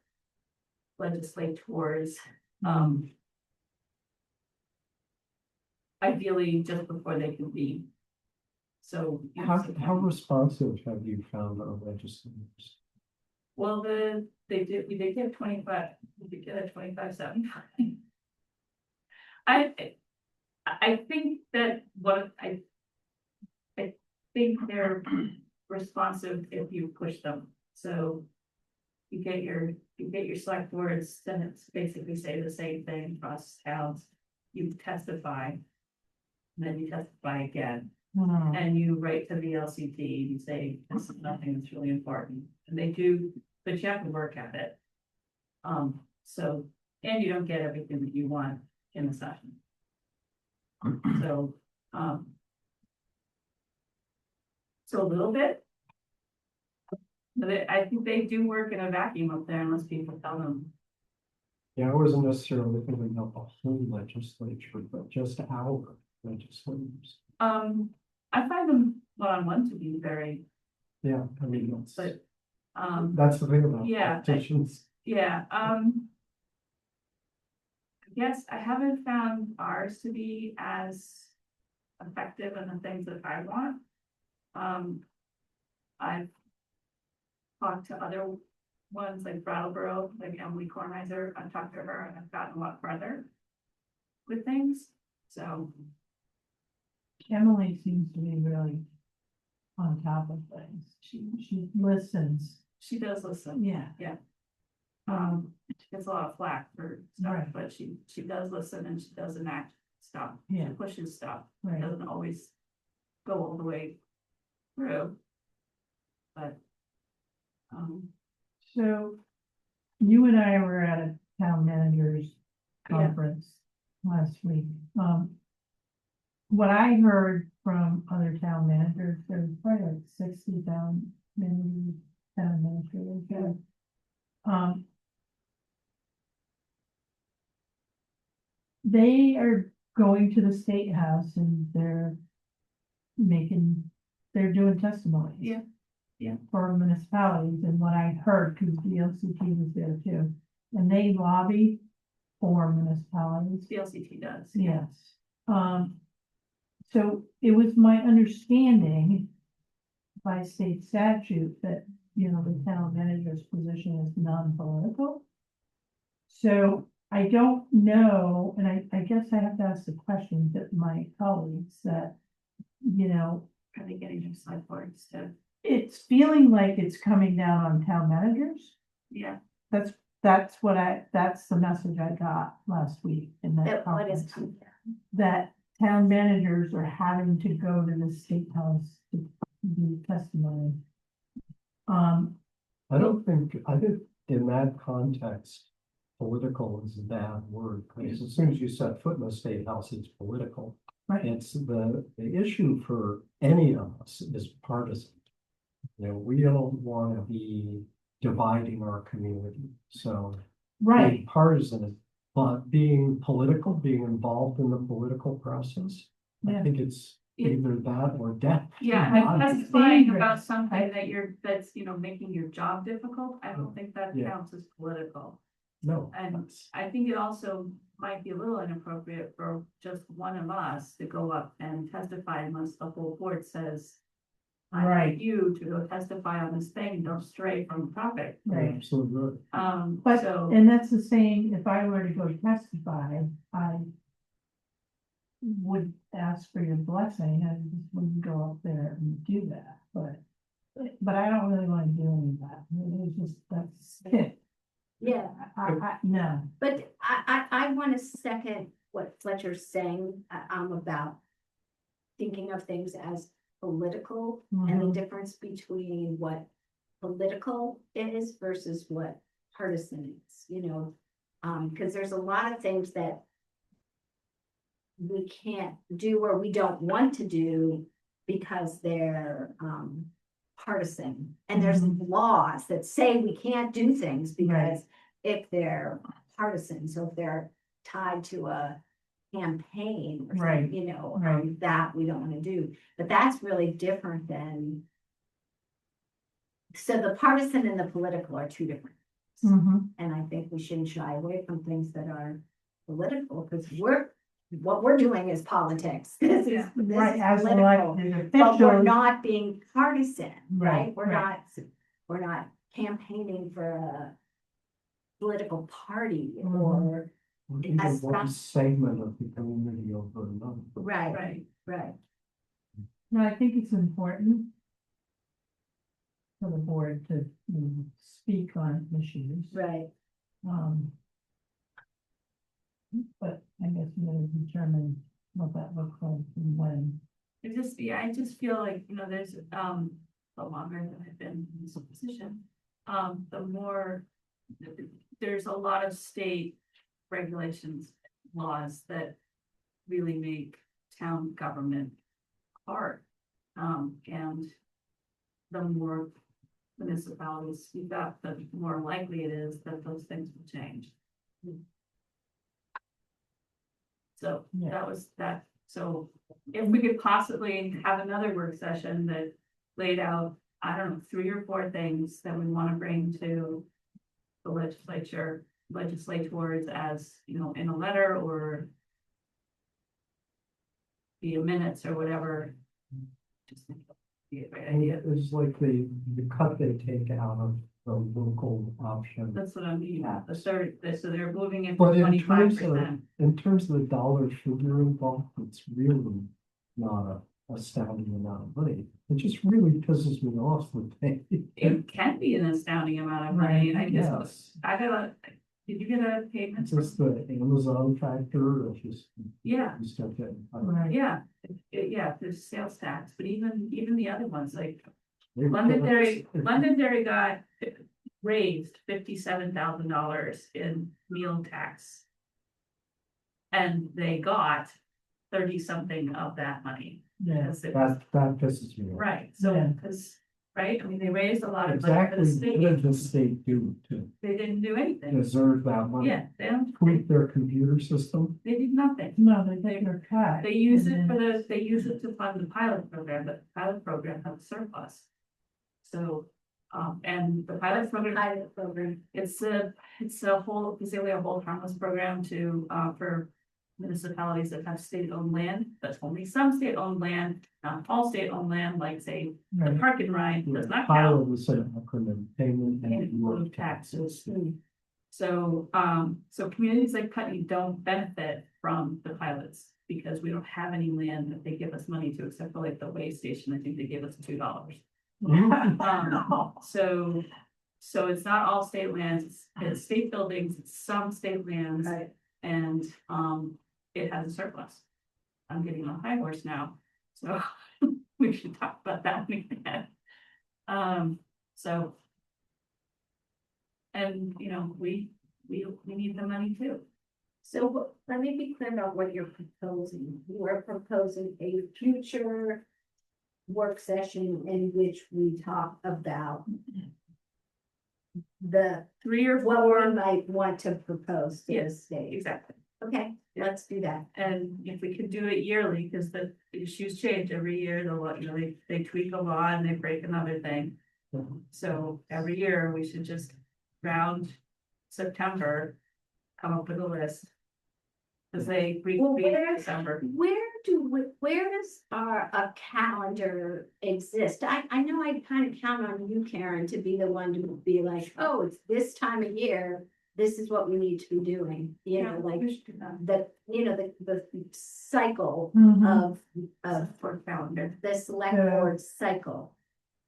ideally just before they convene. So. you know, How sometime- responsive have you found our legislators? Well, they get 25, they get a 25/75. I think that I think they're responsive if you push them, so. You get your select boards, then it's basically say the same thing across towns, you testify. And then you testify again, Mhm. and you write to the LCT, you say, this is nothing that's really important, and they do, but you have to work at it. So, and you don't get everything that you want in the session. So, so a little bit. But I think they do work in a vacuum up there unless people tell them. Yeah, I wasn't necessarily thinking of the whole legislature, but just our legislators. I find them one-on-one to be very, Yeah, I mean, but, that's the thing about yeah, politicians. yeah, yes, I haven't found ours to be as effective in the things that I want. I've talked to other ones like Brattleboro, like Emily Kornheiser, I've talked to her and I've gotten a lot further with things, so. Emily seems to be really on top of things. She listens. She does listen. Yeah. She gets a lot of flack for stuff, Right. but she does listen and she does enact stuff. She Yeah. pushes stuff. Right. Doesn't always go all the way through. But, So you and I were at a town managers Yeah. conference last week. What I heard from other town managers, there's probably like 60 town administrators there. They are going to the state house and they're doing testimonies. Yeah, yeah. For municipalities, and what I heard, because the LCT was there too, and they lobby for municipalities. the LCT does. Yes. So it was my understanding by state statute that, you know, the town manager's position is non-political. So I don't know, and I guess I have to ask the question to my colleagues that, you know, Are they getting their select boards to, it's feeling like it's coming down on town managers. yeah, That's that's the message I got last week in that That what is conference. That town managers are having to go to the state house to do testimony. I think in that context, political is a bad word, because as soon as you set foot in the state house, it's political. Right. It's the issue for any of us is partisan. You know, we don't want to be dividing our community, so. Right, Being partisan, but being political, being involved in the political process, I Yeah. think it's either that or death. yeah, I and think it's testifying dangerous. about something that's, you know, making your job difficult, I don't think that Yeah. counts as political. No. And that's- I think it also might be a little inappropriate for just one of us to go up and testify unless the whole board says, I Right. want you to go testify on this thing, don't stray from the topic. right. Absolutely. But, So, and that's the same, if I were to go testify, I would ask for your blessing, I just wouldn't go up there and do that, but I don't really want to do any of that. It's just, that's it. Yeah, No, but I want to second what Fletcher's saying, about thinking of things as political and the Mhm. difference between what political is versus what partisan is, you know? Because there's a lot of things that we can't do or we don't want to do because they're partisan. And there's laws that say we can't do things because if they're partisan, so if they're tied to a campaign or Right, something, you know, right. that we don't want to do. But that's really different than. So the partisan and the political are two different. Mhm. And I think we shouldn't shy away from things that are political, because what we're doing is politics. This is, Yeah. this Right, is as political, elected but we're officials. not being partisan, right? Right, We're right. not campaigning for a political party Mhm. or, Or even That's one not- segment of the community over another. right, right. No, I think it's important for the board to, you know, speak on issues. Right. But I guess we gotta determine what that looks like and when. I just feel like, you know, there's, the longer that I've been in this position, the more, there's a lot of state regulations, laws that really make town government hard. And the more municipalities you've got, the more likely it is that those things will change. So Yeah. that was that, so if we could possibly have another work session that laid out, I don't know, 3 or 4 things that we want to bring to the legislators as, you know, in a letter or via minutes or whatever. Just think that'd be a great And idea. it's like the cut they take out of the local option. That's what I mean, so they're moving it But to in terms 25%. in terms of the dollar figure involved, it's really not a astounding amount of money. It just really pisses me off that they. It can be an astounding amount of money, and I Yes. just, I gotta, Did you get a payment? It's just the Amazon factor, or just. Yeah. You start getting. Right. Yeah, yeah, there's sales tax, but even the other ones, like They- Londonderry got raised $57,000 in meal tax. And they got 30 something of that money. Yeah, Because it was, That pisses me off. right, so, Yeah. because, right, I mean, they raised a lot of money for Exactly, the what state, did the state do to they didn't do anything. deserve that money? Yeah, Tweak their computer system? they did nothing. no, they take their cut. They use and it for then- they use it to fund the pilot program, but the pilot program has a surplus. So, and the pilot program, Pilot program. it's a whole, basically a whole harmless program to, for municipalities that have state-owned land, but only some state-owned land, not all state-owned land, like say, the Right. park and ride does not count. Pilot was set up for the payment And and lieu work of taxes. taxes. So, so communities like Putney don't benefit from the pilots because we don't have any land that they give us money to, except for like the way station, I think they give us $2. So it's not all state lands, it's state buildings, it's some state lands. Right. And, it has a surplus. I'm getting on a high horse now, so we should talk about that when we can. So. And, you know, we need the money too. So let me be clear about what you're proposing. You are proposing a future work session in which we talk about the, 3 or what we 4, might want to propose to the Yes. state. exactly. Okay, let's do that. And if we could do it yearly, because the issues change every year, they tweak a law and they break another thing. So every year we should just round September, come up with a list. Cause they Well, where- December. Where does a calendar exist? I know I kind of count on you, Karen, to be the one to be like, oh, it's this time of year. This is what we need to be doing, you know, like the cycle Mhm. of For calendar. the select Yeah. board cycle.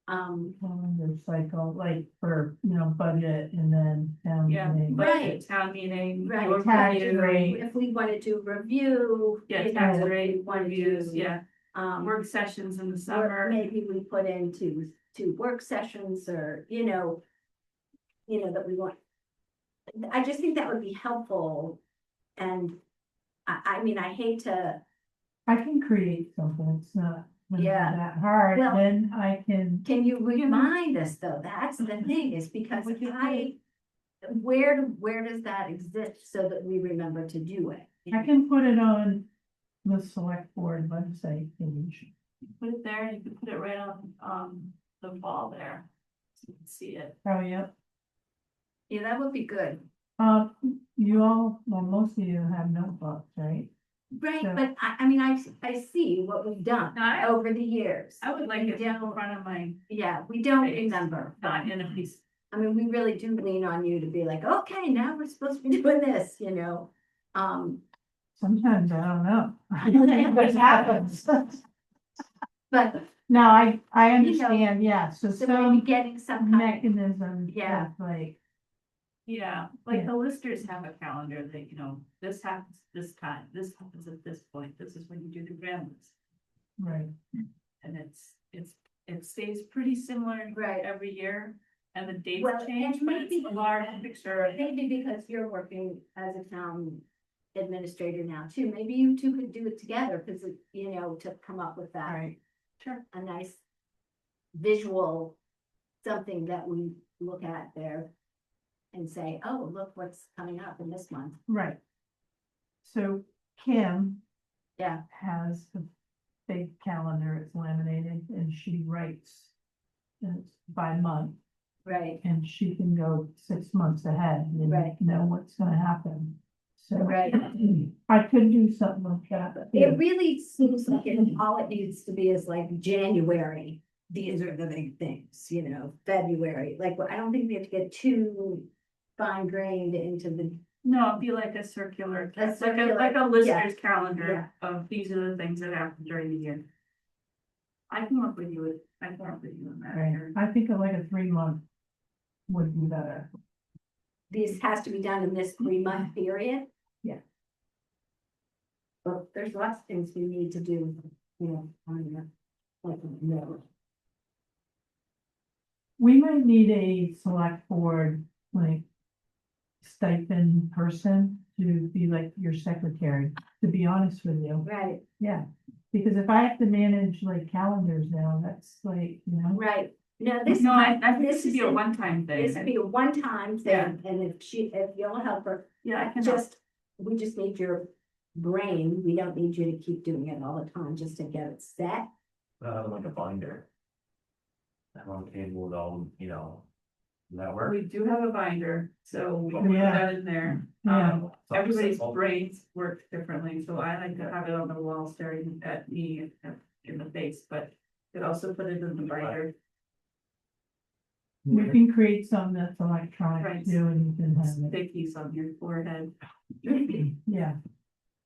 Calendar cycle, like for, budget and then. Yeah, meeting. Right. Town meeting. Right, your tax review, rate. If we want to do review. Yeah, you tax know, if we rate, wanna reviews, do, yeah, work sessions in the Or summer. maybe we put into two work sessions or, that we want. I just think that would be helpful. And I mean, I hate to, I can create something, it's not Yeah. that hard, Well- then I can you remind us though? That's the thing is because Would you where does that exist so that we remember to do it? I can put it on the select board website page. Put it there, you can put it right on, the wall there, so you can see it. Oh, yeah. Yeah, that would be good. You all, well, most of you have notebooks, right? Right, Yeah. but I mean, I see what we've done No, I- over the years. I would like We it in don't- front of my, Yeah, we don't Face. remember. not in a piece. I mean, we really do lean on you to be like, okay, now we're supposed to be doing this, Sometimes I don't know. What happens? but No, I You know, understand, yeah, so so maybe some getting some kind mechanism. Yeah. of, like, Yeah, like Yeah. the listers have a calendar that, this happens this time, this happens at this point, this is when you do the grand list. right, And it stays pretty similar Right. every year, and the dates Well, change, and but it's maybe- a large picture. maybe because you're working as a town administrator now too, maybe you two could do it together, because to come up with that. right. Sure. A nice visual, something that we look at there and say, oh, look what's coming up in this month. Right. So Kim. Yeah. Has a big calendar, it's laminated, and she writes. And it's by month, Right, and she can go 6 months ahead and Right. know what's gonna happen. So. Right. I could do something like that. it really seems like all it needs to be is like January, these are the big things, February, like, I don't think we have to get too fine grained into the. No, it'd be like a circular, A like circular, like a yeah. lister's calendar of these are the things that happen during the year. I can work with you on that. Right, Erin. I think of like a 3 month would be better. this has to be done in this 3-month period. Yeah. But there's lots of things we need to do, you know, on the, like, no. We might need a select board, like, stipend person to be like your secretary, to be honest with you. Right, Yeah, because if I have to manage like calendars now, that's like, you know. right. No, this. No, I think this this should be is a a- one-time This would thing. be a one-time Yeah. thing, and if you'll help her, Yeah, I can. we just need your brain. We don't need you to keep doing it all the time, just to get it set. Like a binder. That one table with all, you know, that work. We do have a binder, so we can put Yeah. that in there. Yeah. Everybody's brains work differently, so I like to have it on the wall staring at me in the face, but could also put it in the binder. We can create some that's electronic Right. too, and you can have it, Stickies on your forehead. yeah.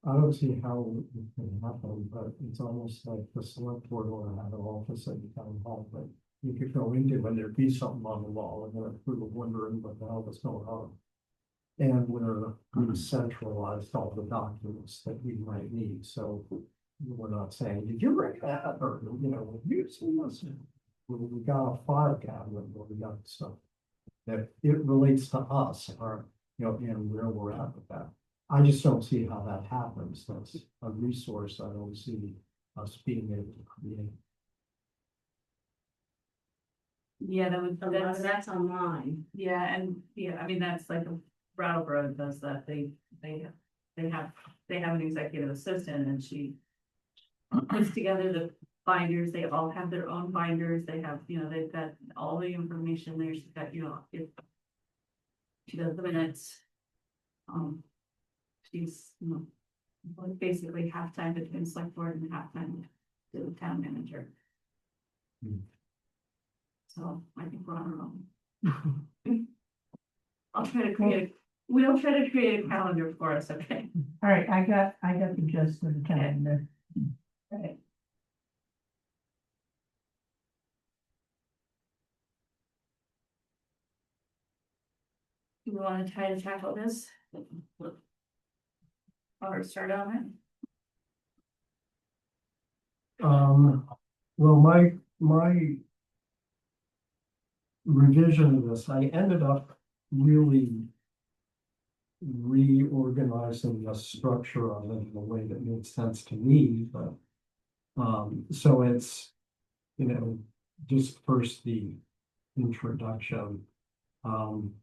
I don't see how it can happen, but it's almost like the select board will have an office at the town hall, but you could go into and there'd be something on the wall and then we were wondering what the hell was going on. And we centralized all the documents that we might need, so we're not saying, did you bring that, or, you know, you seen this? We got a file cabinet where we got stuff that it relates to us, or, you know, and where we're at with that. I just don't see how that happens. That's a resource I don't see us being able to create. Yeah, that would, A lot of that's online. yeah, and, yeah, I mean, that's like Brattleboro does that, they have an executive assistant and she puts together the binders, they all have their own binders, they have, you know, they've got all the information there, she's got, you know, if she does the minutes. She's, you know, like basically half-time between select board and half-time to the town manager. Hmm. So I think we're on our own. We'll try to create a calendar for us, okay? All right, I got the gist of the calendar. Right. Do we want to try to tackle this? Or start on it? Well, my revision of this, I ended up really reorganizing the structure of it in a way that made sense to me, but so it's, you know, just first the introduction. I'm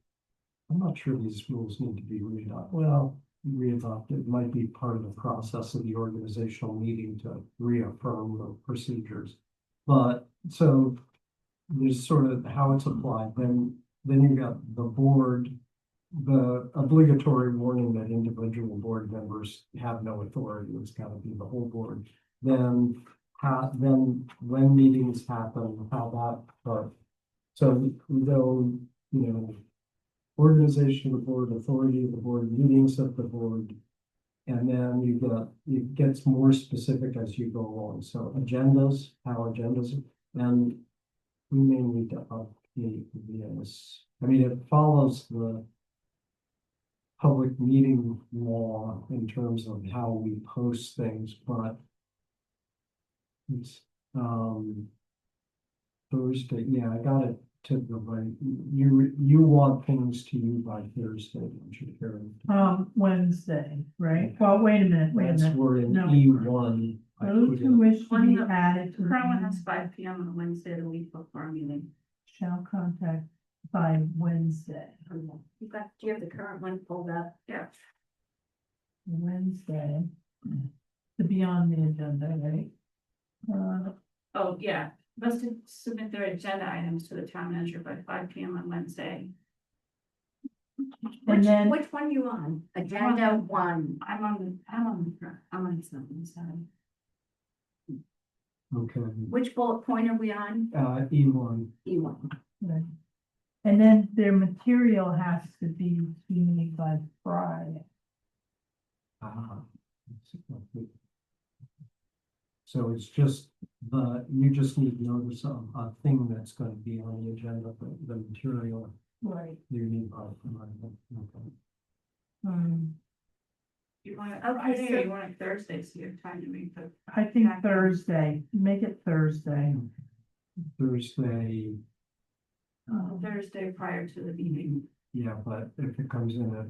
not sure these rules need to be readopted might be part of the process of the organizational meeting to reaffirm the procedures. But so there's sort of how it's applied, then you got the board, the obligatory warning that individual board members have no authority, it's gotta be the whole board. Then when meetings happen, how that, so though, you know, organization of the board, authority of the board, meetings of the board. And then it gets more specific as you go along. So agendas, how agendas, and we may need to update this. I mean, it follows the public meeting law in terms of how we post things, but it's Thursday, yeah, I got it to the right, you want things to you by Thursday, don't you, Karen? Wednesday, right? Well, wait a minute. That's we're in No. E1. I Those put who in- wish to be added to The current one the has 5 PM on Wednesday, the week before our meeting. shall contact by Wednesday. Do you have the current one pulled up? Yeah. Wednesday, to be on the agenda, right? Oh, yeah, must submit their agenda items to the town manager by 5 PM on Wednesday. And then, Which one you on? Agenda 1. I'm on something, sorry. Okay, Which bullet point are we on? E1, E1. right. And then their material has to be to me by Friday. so it's just you just need notice of a thing that's going to be on the agenda, the material. Right. You need both, okay. You want it Okay, Friday or so- you want it Thursday, so you have time to make the. I think Thursday, make it Thursday. Thursday, Thursday prior to the meeting. yeah, but if it comes in at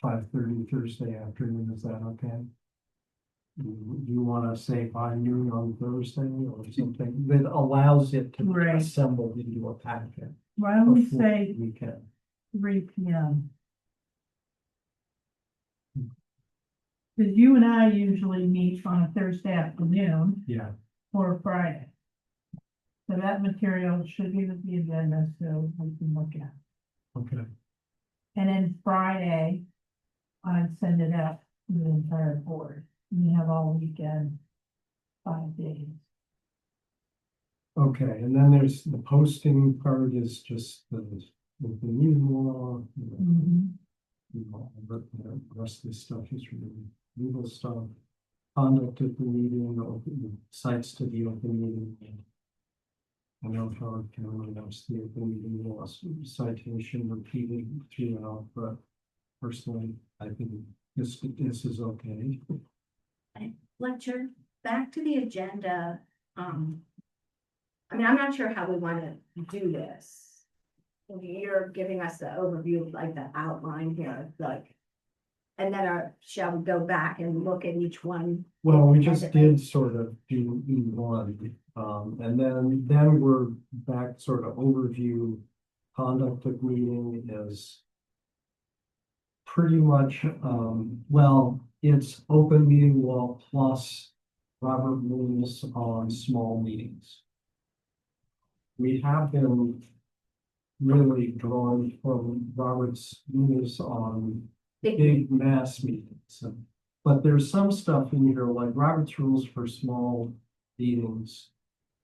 5:30 Thursday afternoon, is that okay? You wanna say by noon on Thursday or something that allows it to be Right. assembled into a packet? Why don't we before say the weekend? 3 p.m.? Cause you and I usually meet on a Thursday afternoon Yeah, or Friday. So that material should be with the agenda, so we can look at. okay, And then Friday, I'd send it out to the entire board. You have all weekend, 5 days. okay, and then there's the posting part is just the meeting law. But the rest of the stuff is really legal stuff. Conduct of the meeting, open sites to the open meeting. I know Howard County knows the open meeting laws citation repeated throughout, but personally, I think this is okay. Fletcher, back to the agenda, I mean, I'm not sure how we wanna do this. You're giving us the overview, like the outline here, like. And then shall we go back and look at each one? Well, we just independently? did sort of do E1, and then we're back sort of overview. Conduct of meeting is pretty much, well, it's open meeting law plus Robert rules on small meetings. We have been really drawn from Robert's rules on big mass meetings. But there's some stuff in here, like Robert's rules for small meetings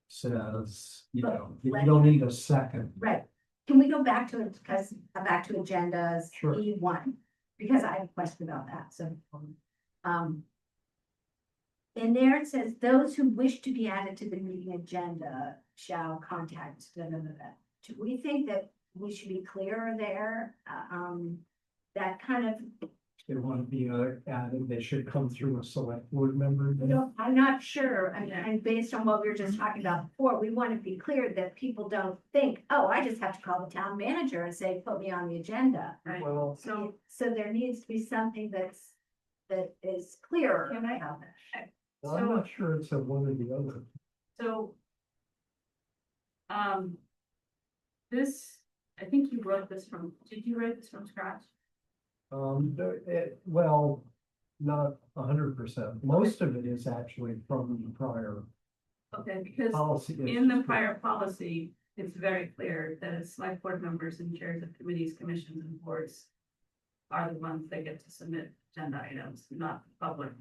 says, you don't need a second. Right, can we go back to it, because, back to agendas, Sure. E1, because I have a question about that, so. In there it says, those who wish to be added to the meeting agenda shall contact, da, da, da, da. Do we think that we should be clearer there? That kind of, They want to be added, they should come through a select board member. I'm not sure, I mean, and based on what we were just talking about before, we want to be clear that people don't think, oh, I just have to call the town manager and say, put me on the agenda. Right, Well, so, So there needs to be something that is clearer Can I- about that. I'm not sure it's a one or the other. so. This, I think you wrote this did you write this from scratch? Well, not 100%. Most of it is actually from the prior Okay, because policy. in the prior policy, it's very clear that select board members and chairs of committees, commissions and boards are the ones that get to submit agenda items, not the public.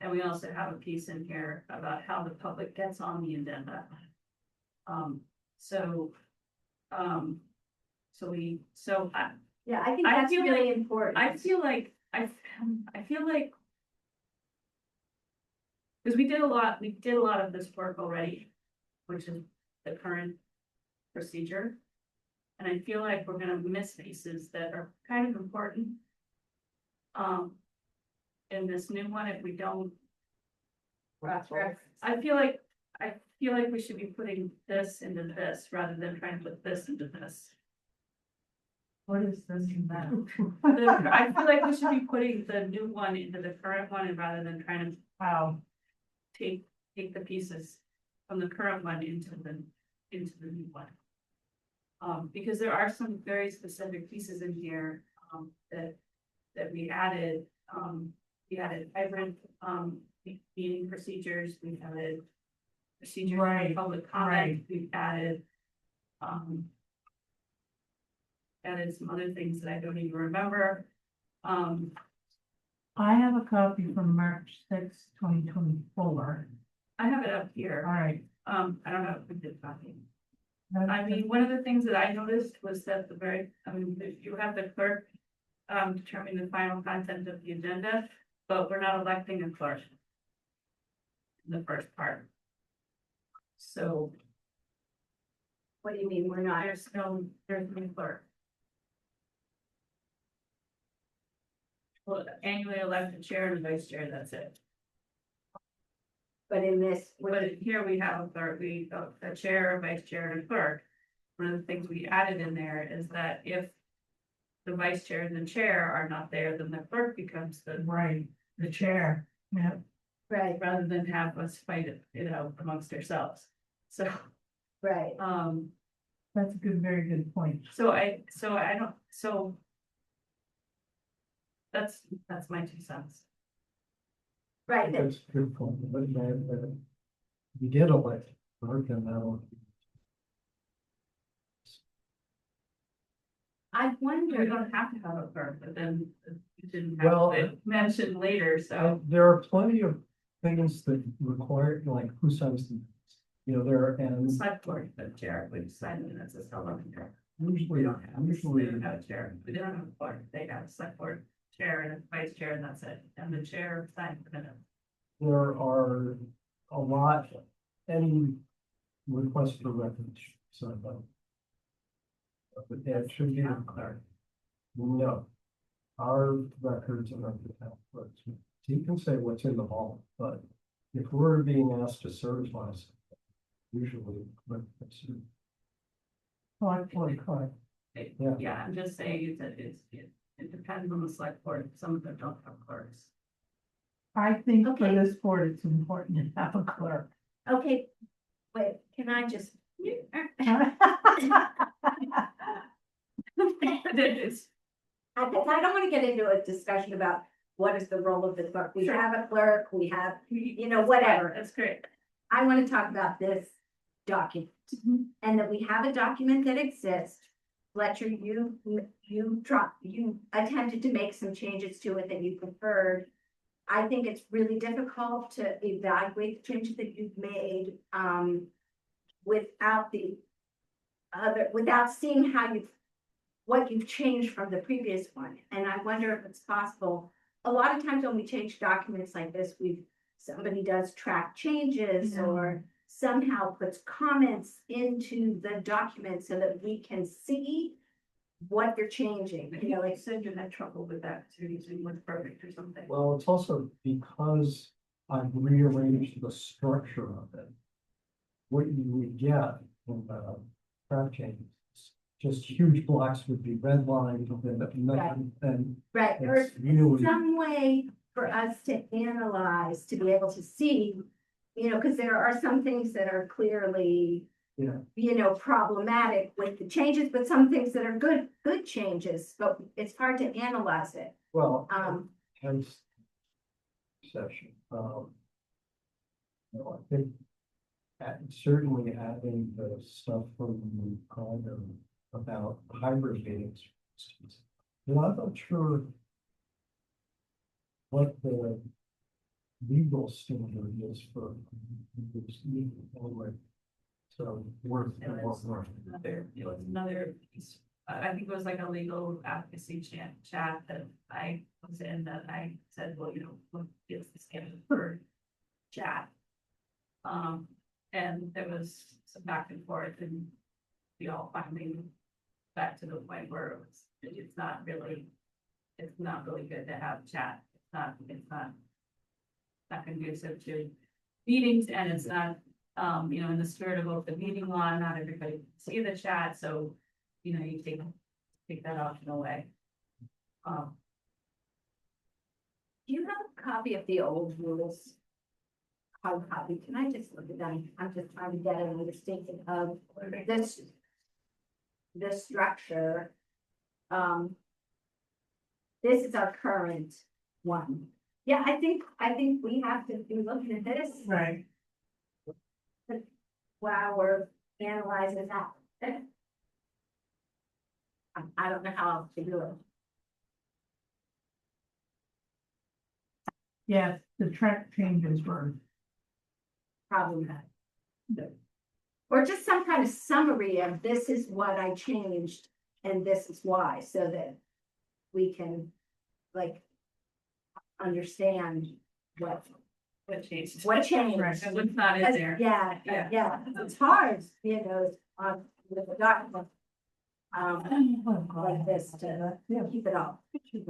And we also have a piece in here about how the public gets on the agenda. Yeah, I think I that's feel really important. I feel like, because we did a lot of this work already, which is the current procedure. And I feel like we're gonna miss pieces that are kind of important. In this new one, if we don't. I feel like we should be putting this into this rather than trying to put this into this. What is this and that? I feel like we should be putting the new one into the current one and rather than trying to Wow. take the pieces from the current one into the new one. Because there are some very specific pieces in here, that we added, hybrid, meeting procedures, we added procedure for Right, public comment, we've added, some other things that I don't even remember. I have a copy from March 6, 2024. I have it up All here. right. I don't know if we did copy. I mean, one of the things that I noticed was that you have the clerk determine the final content of the agenda, but we're not electing a clerk in the first part. So What do you mean, we're not? There's no clerk. Well, annually elected chair and vice chair, that's it. But in this, But here we have a clerk, a chair, a vice chair, and a clerk. One of the things we added in there is that if the vice chair and the chair are not there, then the clerk becomes Right, the chair, yeah. right, rather than have us fight it, amongst ourselves. So, right, That's a good, very good point. so I don't, so. That's my 2 cents. right, that- That's a good point, but you get elected, clerk, and that'll. I We wonder, don't have to have a clerk, but then you didn't Well, have it mentioned later, so. There are plenty of things that require, like, who signs the, there are, and Select board, the chair, we sign the minutes as well. We usually, don't have, we usually, don't have a chair, we don't have a clerk, they have a select board chair and a vice chair, and that's it, and the chair signs the minutes. there are a lot, any request for records, so. But that should be a clerk. No, our records are the town clerks. You can say what's in the vault, but if we're being asked to certify, something, usually, but it's. Select board clerk. Yeah. Yeah, I'm just saying that it depends on the select board, some of them don't have clerks. I think for Okay. this board, it's important to have a clerk. okay, wait, can I just? It's, I don't wanna get into a discussion about what is the role of the clerk. We Sure. have a clerk, we have, whatever. That's great. I wanna talk about this document. And that we have a document that exists. Fletcher, you attempted to make some changes to it that you preferred. I think it's really difficult to evaluate the changes that you've made, without seeing what you've changed from the previous one. And I wonder if it's possible. A lot of times when we change documents like this, somebody does track changes Yeah. or somehow puts comments into the document so that we can see what you're changing, Like you said, you had trouble with that, so you're using what's perfect or something. Well, it's also because I've rearranged the structure of it. What you would get in the track changes, just huge blocks would be redlined and right, or it's really, some way for us to analyze, to be able to see, because there are some things that are clearly, yeah. problematic with the changes, but some things that are good changes, but it's hard to analyze it. Well, Um, session, I think certainly adding the stuff from the condo about hybrid meetings. Well, I'm not sure what the legal standard is for this meeting anyway. So worth. Another piece. I think it was like a legal advocacy chat that I was in, that I said, well, what is the standard for chat? And there was some back and forth, and we all finally got to the point where it's not really good to have chat. It's not conducive to meetings, and it's not, in the spirit of open meeting law, not everybody can see the chat, so, you take that option away. do you have a copy of the old rules? Hard copy, can I just look at them? I'm just trying to get an understanding of this structure. This is our current one. Yeah, I think we have to be looking at this Right. while we're analyzing that. I don't know how else to do it. Yes, the track changes were, Problematic. Or just some kind of summary of this is what I changed and this is why, so that we can understand what changed? changed. Right. And what's not in there. Yeah, Yeah. yeah, it's hard, with the document. Like this to Yeah. keep it all.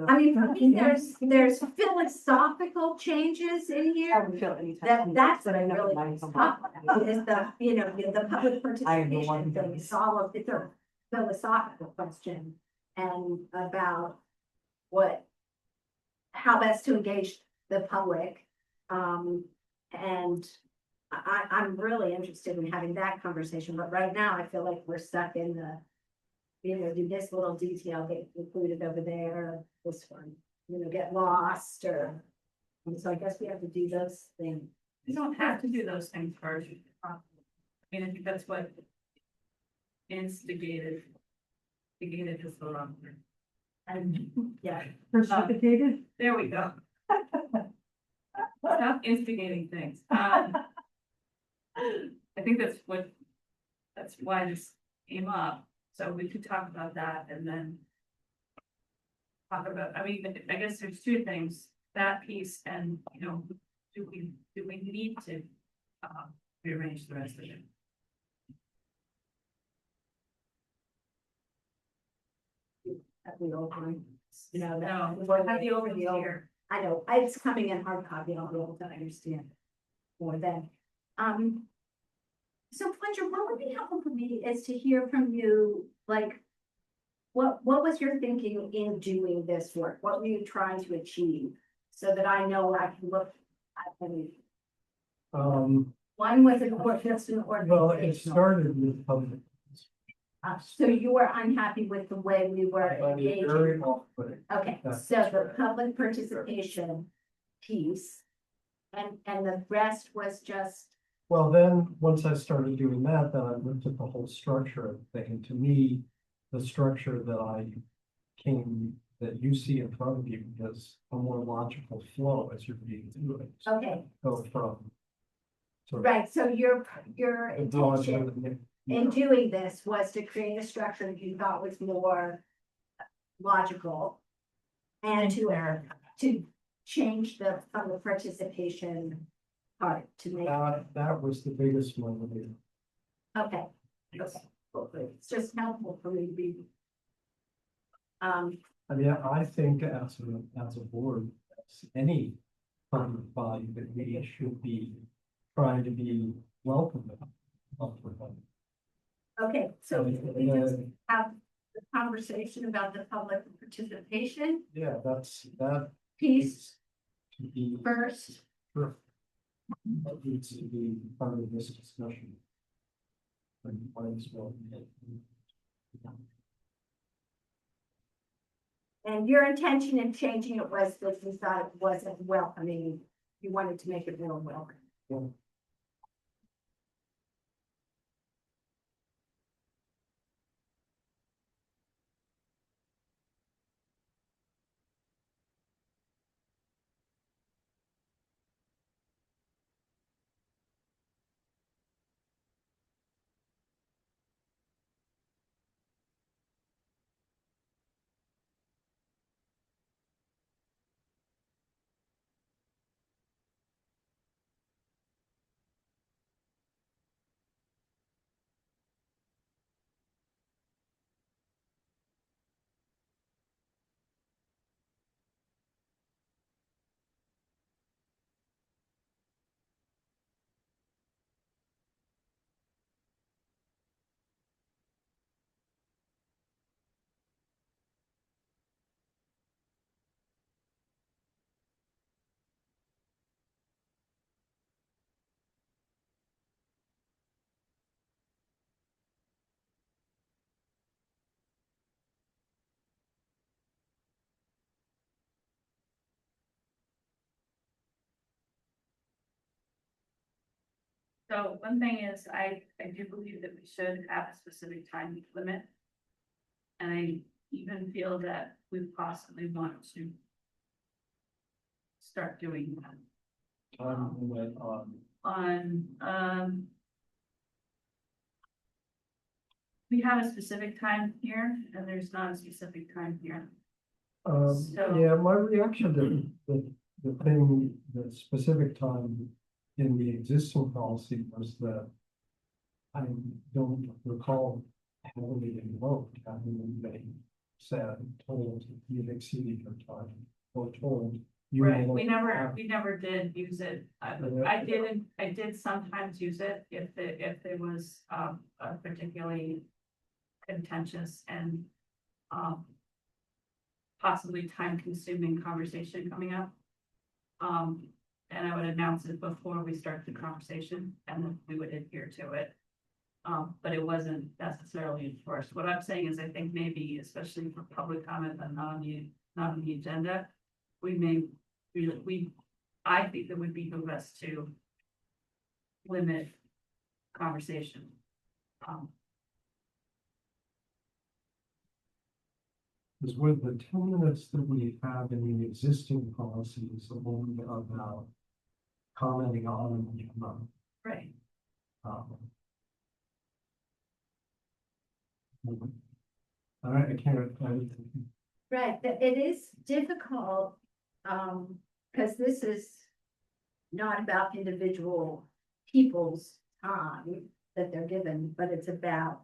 I mean, for me, there's philosophical changes in here. That's what I really want to talk about, is the, the public participation thing, it's all of, it's a philosophical question. And about how best to engage the public. And I'm really interested in having that conversation, but right now I feel like we're stuck in the, do this little detail get included over there, this one, get lost or. And so I guess we have to do those things. You don't have to do those things first. I mean, I think that's what instigated this little. And, yeah, Precipitated? There we go. Stop instigating things. I think that's why this came up. So we could talk about that and then talk about, I mean, I guess there's two things, that piece and, do we need to rearrange the rest of it? at the old one. No, What have the old here. I know, it's coming in hard copy, I'll be able to understand more then. So Fletcher, what would be helpful for me is to hear from you, like, what was your thinking in doing this work? What were you trying to achieve? So that I know I can look at them. One was just an Well, it organization. started with public. So you were unhappy with the way we were engaging? Very off-putting. Okay, That's so the right. public participation piece. And the rest was just, Well, then, once I started doing that, then I looked at the whole structure of the thing. And to me, the structure that you see in front of you is a more logical flow as you're reading through it. okay, Go from. sort of right, so your the intention in doing this was to create a structure that you thought was more logical. And to change the public participation part to make, that was the biggest motivator. okay. Okay. It's just helpful for me to be. I mean, I think as a board, as any public body, that we should be trying to be welcome of them. Okay, so we just have the conversation about the public participation Yeah, that piece to be. first. Sure. That needs to be part of this discussion. And might as well. And your intention in changing it was that you thought it wasn't welcoming, you wanted to make it more welcoming. Yeah. So one thing is, I do believe that we should have a specific time limit. And I even feel that we possibly want to start doing that on, we have a specific time here and there's not a specific time here. So- Yeah, my reaction to the specific time in the existing policy was that I don't recall heavily invoked, having they said, told you've exceeded your time, or told. you Right, will we never have- did use it. I did sometimes use it if there was, a particularly contentious and, possibly time-consuming conversation coming up. And I would announce it before we start the conversation, and then we would adhere to it. But it wasn't necessarily enforced. What I'm saying is, I think maybe, especially for public comment and not on the agenda, I think it would behoove us to limit conversation. Because with the 10 minutes that we have in the existing policies, only about commenting on them. Right. I can't, Right, that it is difficult, because this is not about individual people's time that they're given, but it's about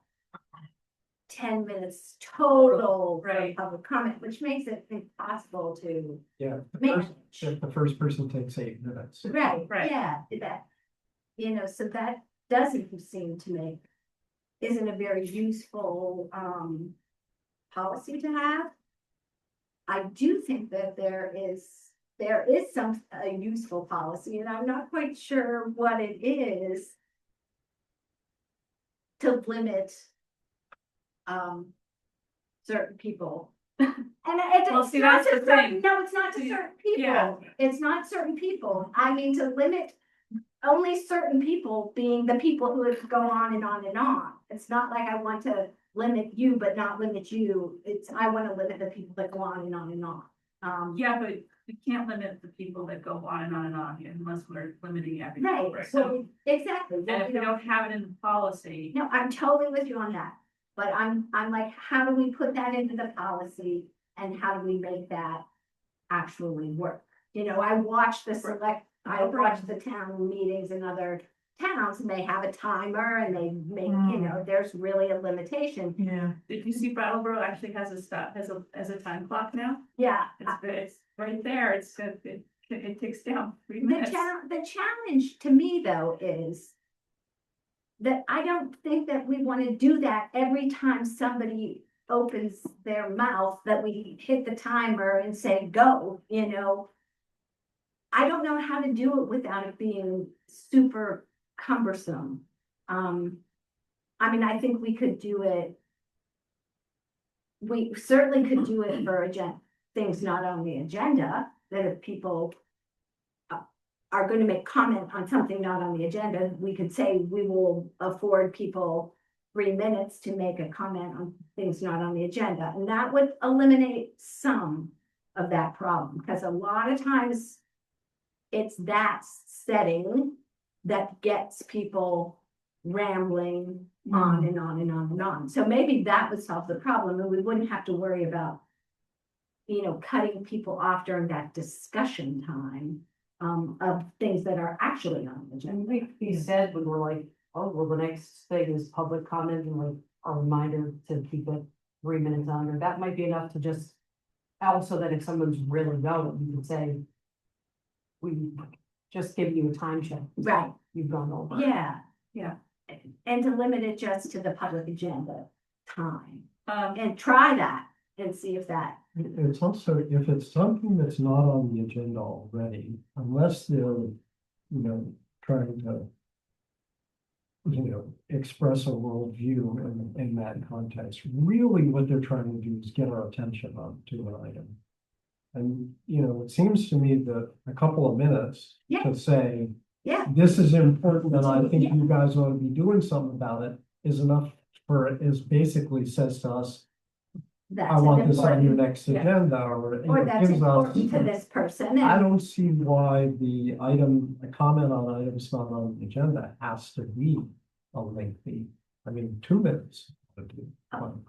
10 minutes total for Right. public comment, which makes it impossible to yeah, manage. if the first person takes 8 minutes. Right, Right. yeah, that, so that doesn't seem to make, isn't a very useful, policy to have. I do think that there is a useful policy, and I'm not quite sure what it is to limit, certain people. And Well, it's see, not that's to the certain, thing. no, it's not to certain Yeah. people. It's not certain people. I mean, to limit only certain people being the people who go on and on and on. It's not like I want to limit you, but not limit you. I want to limit the people that go on and on and on. Yeah, but we can't limit the people that go on and on and on unless we're limiting everything. Right, So, so exactly. and if we don't have it in the policy, No, I'm totally with you on that, but I'm like, how do we put that into the policy and how do we make that actually work? I watch the town meetings in other towns and they have a timer and they make, there's really a limitation. Yeah, did you see Brattleboro actually has a time clock now? Yeah, It's right there. It takes down 3 the minutes. the challenge to me though is that I don't think that we want to do that every time somebody opens their mouth, that we hit the timer and say, go, I don't know how to do it without it being super cumbersome. I think we could do it. We certainly could do it for things not on the agenda, that if people are going to make comment on something not on the agenda, we could say we will afford people 3 minutes to make a comment on things not on the agenda. And that would eliminate some of that problem, because a lot of times it's that setting that gets people rambling on and on and on and on. So maybe that would solve the problem and we wouldn't have to worry about, cutting people off during that discussion time of things that are actually on the agenda. And we said, we were like, oh, well, the next thing is public comment and like a reminder to keep it 3 minutes under. That might be enough to just, also that if someone's really going, you can say, we just give you a time check. Right. You've gone over. Yeah. Yeah. And to limit it just to the public agenda time Um, and try that and see if that. It's also, if it's something that's not on the agenda already, unless they're, trying to, express a worldview in that context, really what they're trying to do is get our attention on to an item. And, it seems to me that a couple of minutes Yeah. to say, Yeah. this is important and I think Yeah. you guys ought to be doing something about it is enough basically says to us, I want this on your next Yeah. agenda, or Or that's gives us. important to this person. I And don't see why a comment on items not on the agenda has to be a lengthy, 2 minutes. would be fine.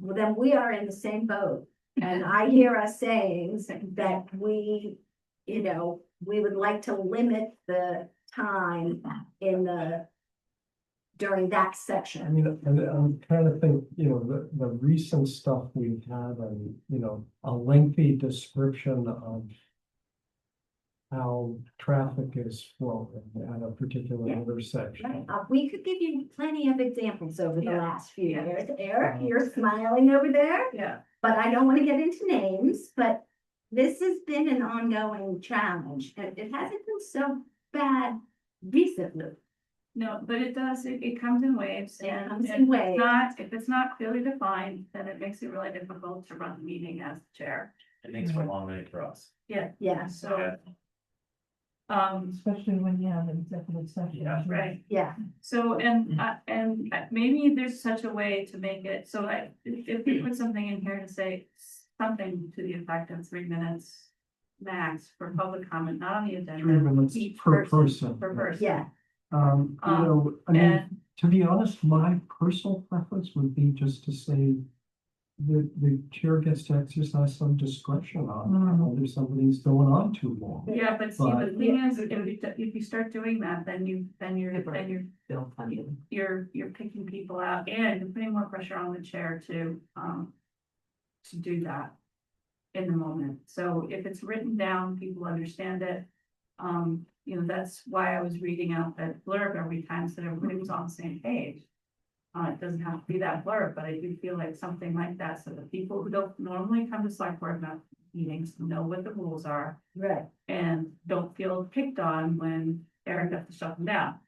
well, then we are in the same boat. And I hear us saying that we would like to limit the time in the during that I section. mean, I'm trying to think, the recent stuff we've had, and, a lengthy description of how traffic is flowing at a particular Yeah. intersection. Right, we could give you plenty of examples over the Yeah. last few Yeah. years. Eric, you're smiling over there, Yeah, but I don't want to get into names, but this has been an ongoing challenge, and it hasn't been so bad recently. no, but it does, it comes in waves. It And comes if in it's waves. if it's not clearly defined, then it makes it really difficult to run the meeting as the chair. It makes for a long night for us. Yeah, So, Especially when you have an executive session. Yeah, right. yeah, So, and maybe there's such a way to make it, so if we put something in here to say something to the effect of 3 minutes max for public comment, not on the agenda. 3 minutes each per person. Per person. yeah, I mean, And, to be honest, my personal preference would be just to say the chair gets to exercise some discretion on whether somebody's going on too long. yeah, but see, the But- thing is, if you start doing that, then you're Bill funding. you're picking people out and you're putting more pressure on the chair to do that in the moment. So if it's written down, people understand it. That's why I was reading out that blurb every time so that everybody was on the same page. It doesn't have to be that blurb, but I do feel like something like that, so that people who don't normally come to select board meetings know what the rules are right, and don't feel picked on when Eric has to shut them down.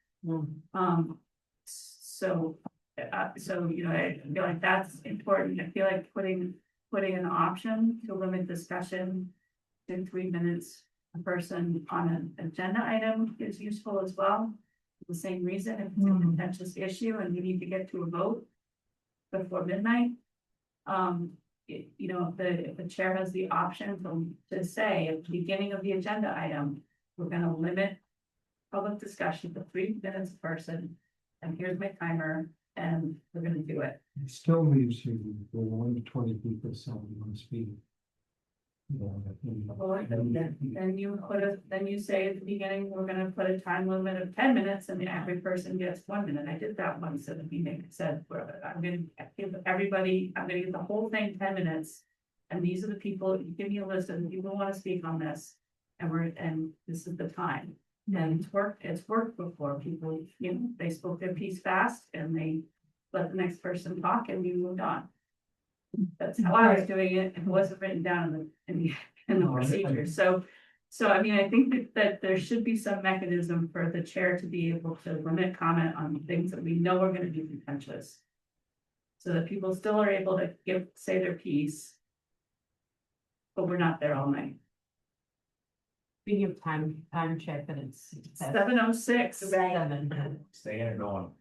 So, I feel like that's important. I feel like putting an option to limit discussion to 3 minutes a person on an agenda item is useful as well. For the same reason, if it's a contentious issue and we need to get to a vote before midnight. If the chair has the option to say at the beginning of the agenda item, we're gonna limit public discussion to 3 minutes a person. And here's my timer, and we're gonna do it. It still leaves you with 1 to 20 people selling on speed. Then you say at the beginning, we're gonna put a time limit of 10 minutes and every person gets 1 minute. I did that once at the meeting. I said, I'm gonna give the whole thing 10 minutes. And these are the people, you give me a list of the people who wanna speak on this. And this is the time. And it's worked before. People, they spoke their piece fast and they let the next person talk and we moved on. That's how I was doing it. It wasn't written down in the procedure. So I mean, I think that there should be some mechanism for the chair to be able to limit comment on things that we know are gonna be contentious. So that people still are able to say their piece. But we're not there all night. Speaking of time check, but it's 7:06. right. 7. Staying or going.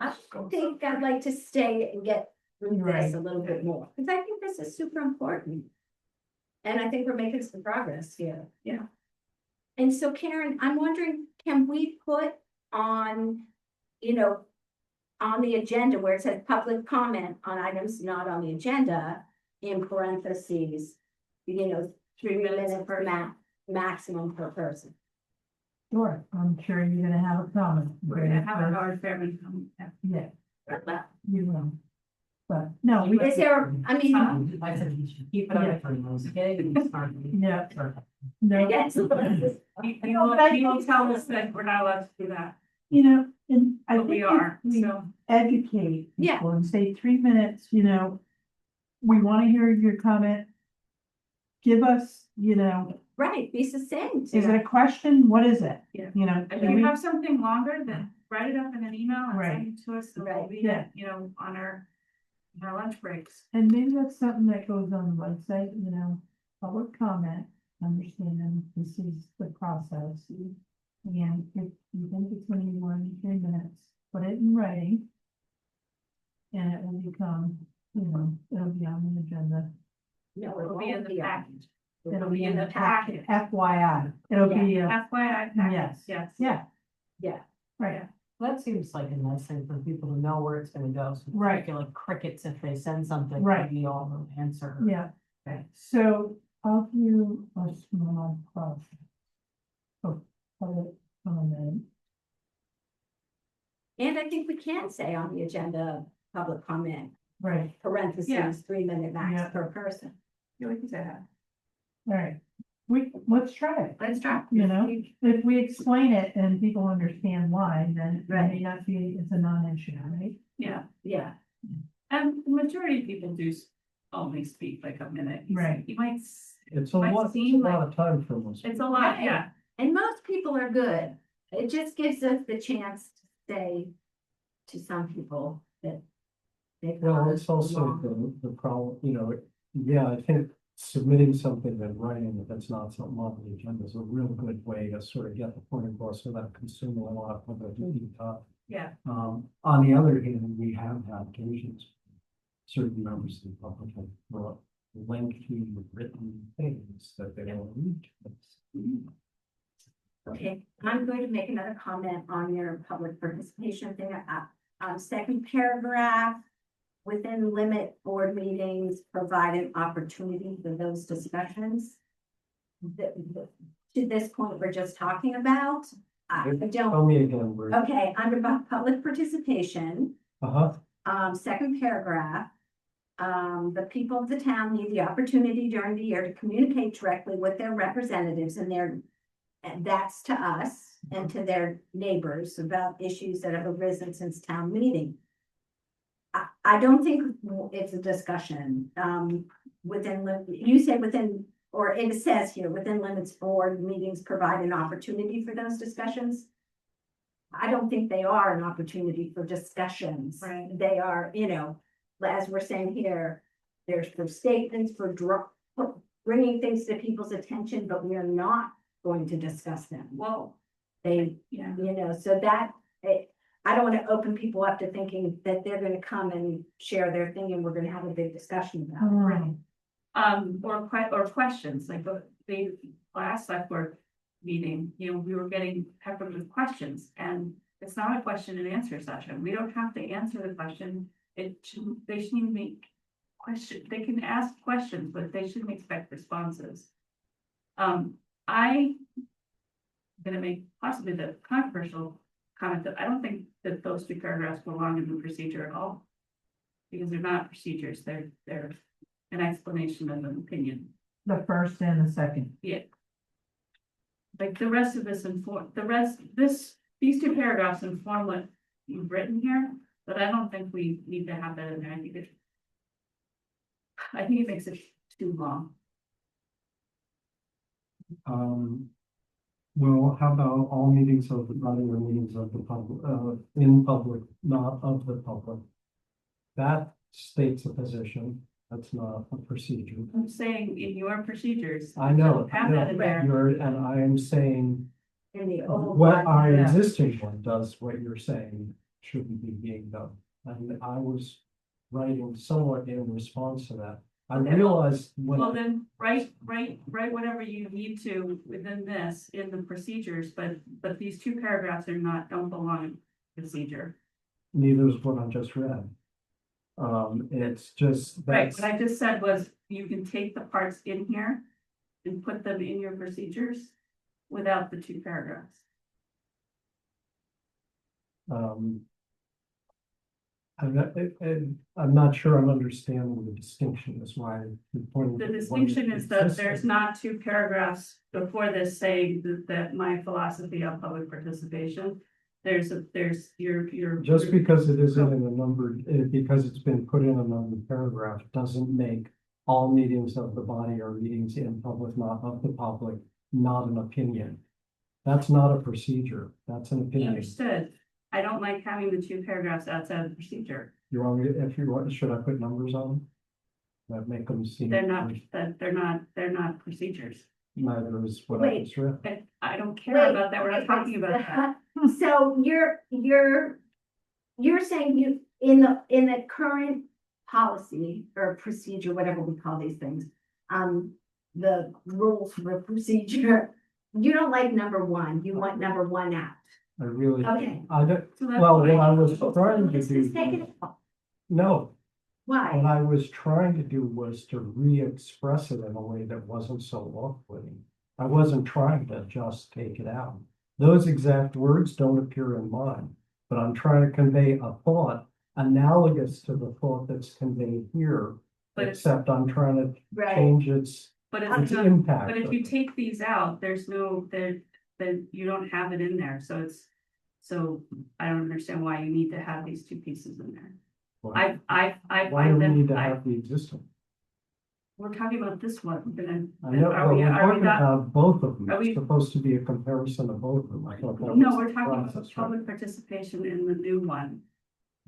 I think I'd like to stay and get through this a little bit more, because I think this is super important. And I think we're making some progress here. Yeah. And so Karen, I'm wondering, can we put on, on the agenda where it says public comment on items not on the agenda, in parentheses, 3 minutes per maximum per person. Sure, I'm sure you're gonna have a comment. We're gonna have a hard Fairman come. Yeah, you will. But, no, we, Is there, I mean, I said, you should keep it up for those, okay? yeah, no, yes, People tell us that we're not allowed to do that, and I but think we if are, we so. educate Yeah. people and say 3 minutes, we wanna hear your comment. Give us, right, be succinct. is it a question? What is it? Yeah. If can you we- have something longer, then write it up in an email and Right. send it to us, so we'll Right. read it, on our lunch breaks. And maybe that's something that goes on the website, public comment, understanding this is the process. And if you think it's gonna be more than 3 minutes, put it in writing. And it will become, it'll be on the agenda. No, it It'll be in won't the be on. package. It'll be in the packet. FYI, it'll be, FYI package, yes. yes. yeah, Yeah, right, That seems like a nice thing for people to know where it's gonna go. So Right. Like crickets, if they send something, Right. we all know the answer. yeah. Okay. So I'll do a small process. Oh, public comment. And I think we can say on the agenda, public comment, Right, Yeah. parentheses, 3 minute max Yeah. per person. Yeah, we can say that. all right. Let's try it. Let's try. You know, if we explain it and people understand why, then it may not be, it's a non-issue, right? Yeah, Yeah, and the majority of people do only speak like a minute. Right. You might, It's a Might lot, it's a seem lot of time for most. it's a lot, Right. yeah. and most people are good. It just gives us the chance to say to some people that. they've Well, gone it's also long. the problem, you know, yeah, I think submitting something in writing that's not something on the agenda is a real good way to sort of get the point across without consuming a lot of the time. Yeah, On the other hand, we have had occasions, certain members of the public have brought lengthy written things that they don't read. to us. Okay, I'm going to make another comment on your public participation thing. Second paragraph. Within limit board meetings, provide an opportunity for those discussions. To this point, we're just talking about, I don't, Tell me again, where, okay, under public participation, second paragraph. The people of the town need the opportunity during the year to communicate directly with their representatives and that's to us and to their neighbors about issues that have arisen since town meeting. I don't think it's a discussion, you said within, or it says here, within limits board meetings provide an opportunity for those discussions. I don't think they are an opportunity for discussions. Right. They are, as we're saying here, there's for statements, for bringing things to people's attention, but we are not going to discuss them. well, They, yeah. so that, I don't want to open people up to thinking that they're going to come and share their thing and we're going to have a big discussion about it. Right. Or questions, like the last select board meeting, we were getting peppered with questions, and it's not a question and answer session. We don't have to answer the question. They shouldn't make question, they can ask questions, but they shouldn't expect responses. I'm gonna make possibly the controversial comment that I don't think that those two paragraphs belong in the procedure at all. Because they're not procedures, they're an explanation of an opinion. The first and the second. Yeah. Like the rest of this these two paragraphs inform what you've written here, but I don't think we need to have that in there. I think it makes it too long. Well, how about all meetings of the body or meetings of the public, in public, not of the public? That states a position, that's not a procedure. I'm saying in your procedures. I know, Have that in there. and I am saying, In the old what one, our yeah. existing one does, what you're saying shouldn't be being done. And I was writing somewhat in response to that. I Okay. realized Well, when, then, write whatever you need to within this in the procedures, but these two paragraphs don't belong in procedure. neither is what I just read. It's just, Right, that's, what I just said was you can take the parts in here and put them in your procedures without the two paragraphs. I'm not sure I'm understanding the distinction, is why. The distinction is that there's not two paragraphs before this saying that my philosophy of public participation. There's your. Just because it isn't in a numbered, because it's been put in a numbered paragraph, doesn't make all meetings of the body or meetings in public, not of the public, not an opinion. That's not a procedure, that's an opinion. Understood. I don't like having the two paragraphs outside of the procedure. You want me, if you want, should I put numbers on them? That make them seem. They're not procedures. Neither is what I just read. I don't care Wait, about that. We're not talking about that. So you're saying you, in the current policy or procedure, whatever we call these things, the rules for procedure, you don't like number one, you want number one out. I really, Okay. I don't, So that's well, fine. what I was trying to Let's do. just take it out. No, what Why? I was trying to do was to re-express it in a way that wasn't so off-putting. I wasn't trying to just take it out. those exact words don't appear in mine, but I'm trying to convey a thought analogous to the thought that's conveyed here. But- Except I'm trying to Right, change its But its it's not, impact. but if you take these out, there's no, then you don't have it in there, so so I don't understand why you need to have these two pieces in there. I Why do find we need to them, have the existing? we're talking about this one, I know, are but we, we're are we talking not? about both of them. are we- It's supposed to be a comparison of both of them. I thought that No, was we're the talking about process, right? public participation in the new one,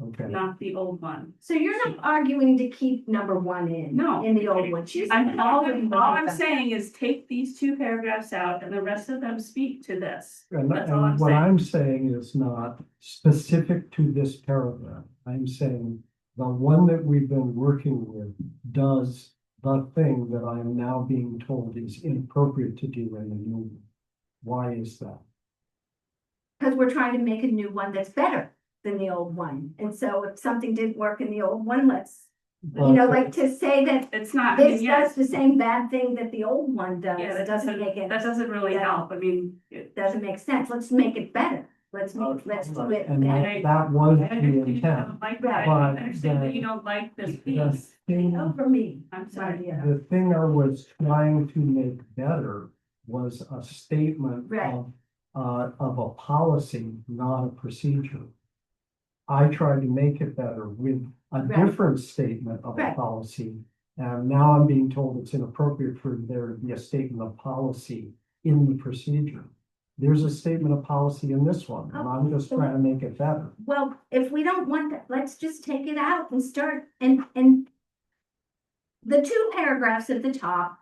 Okay. not the old one. so you're not arguing to keep number one in? No. In the old one? She's All arguing I'm about that. saying is take these two paragraphs out and the rest of them speak to this. And, That's all I'm and what saying. I'm saying is not specific to this paragraph. I'm saying the one that we've been working with does the thing that I'm now being told is inappropriate to do in the new one. Why is that? Because we're trying to make a new one that's better than the old one. And so if something didn't work in the old one, let's, you know, like to say that It's not, I mean, this yes, does the same bad thing that the old one does, yeah, that doesn't make it, that doesn't really that- help, I mean. doesn't make sense. Let's make it better. Let's do it And better. that was I the understand you intent. don't like that. But I understand that the- you don't like this The piece. thing, Over me. I'm sorry. Yeah. the thing I was trying to make better was a statement Right. of a policy, not a procedure. I tried to make it better with a Right. different statement of a Right. policy. And now I'm being told it's inappropriate for there to be a statement of policy in the procedure. There's a statement of policy in this one, and I'm just trying to make it better. Well, if we don't want that, let's just take it out and start and the two paragraphs at the top,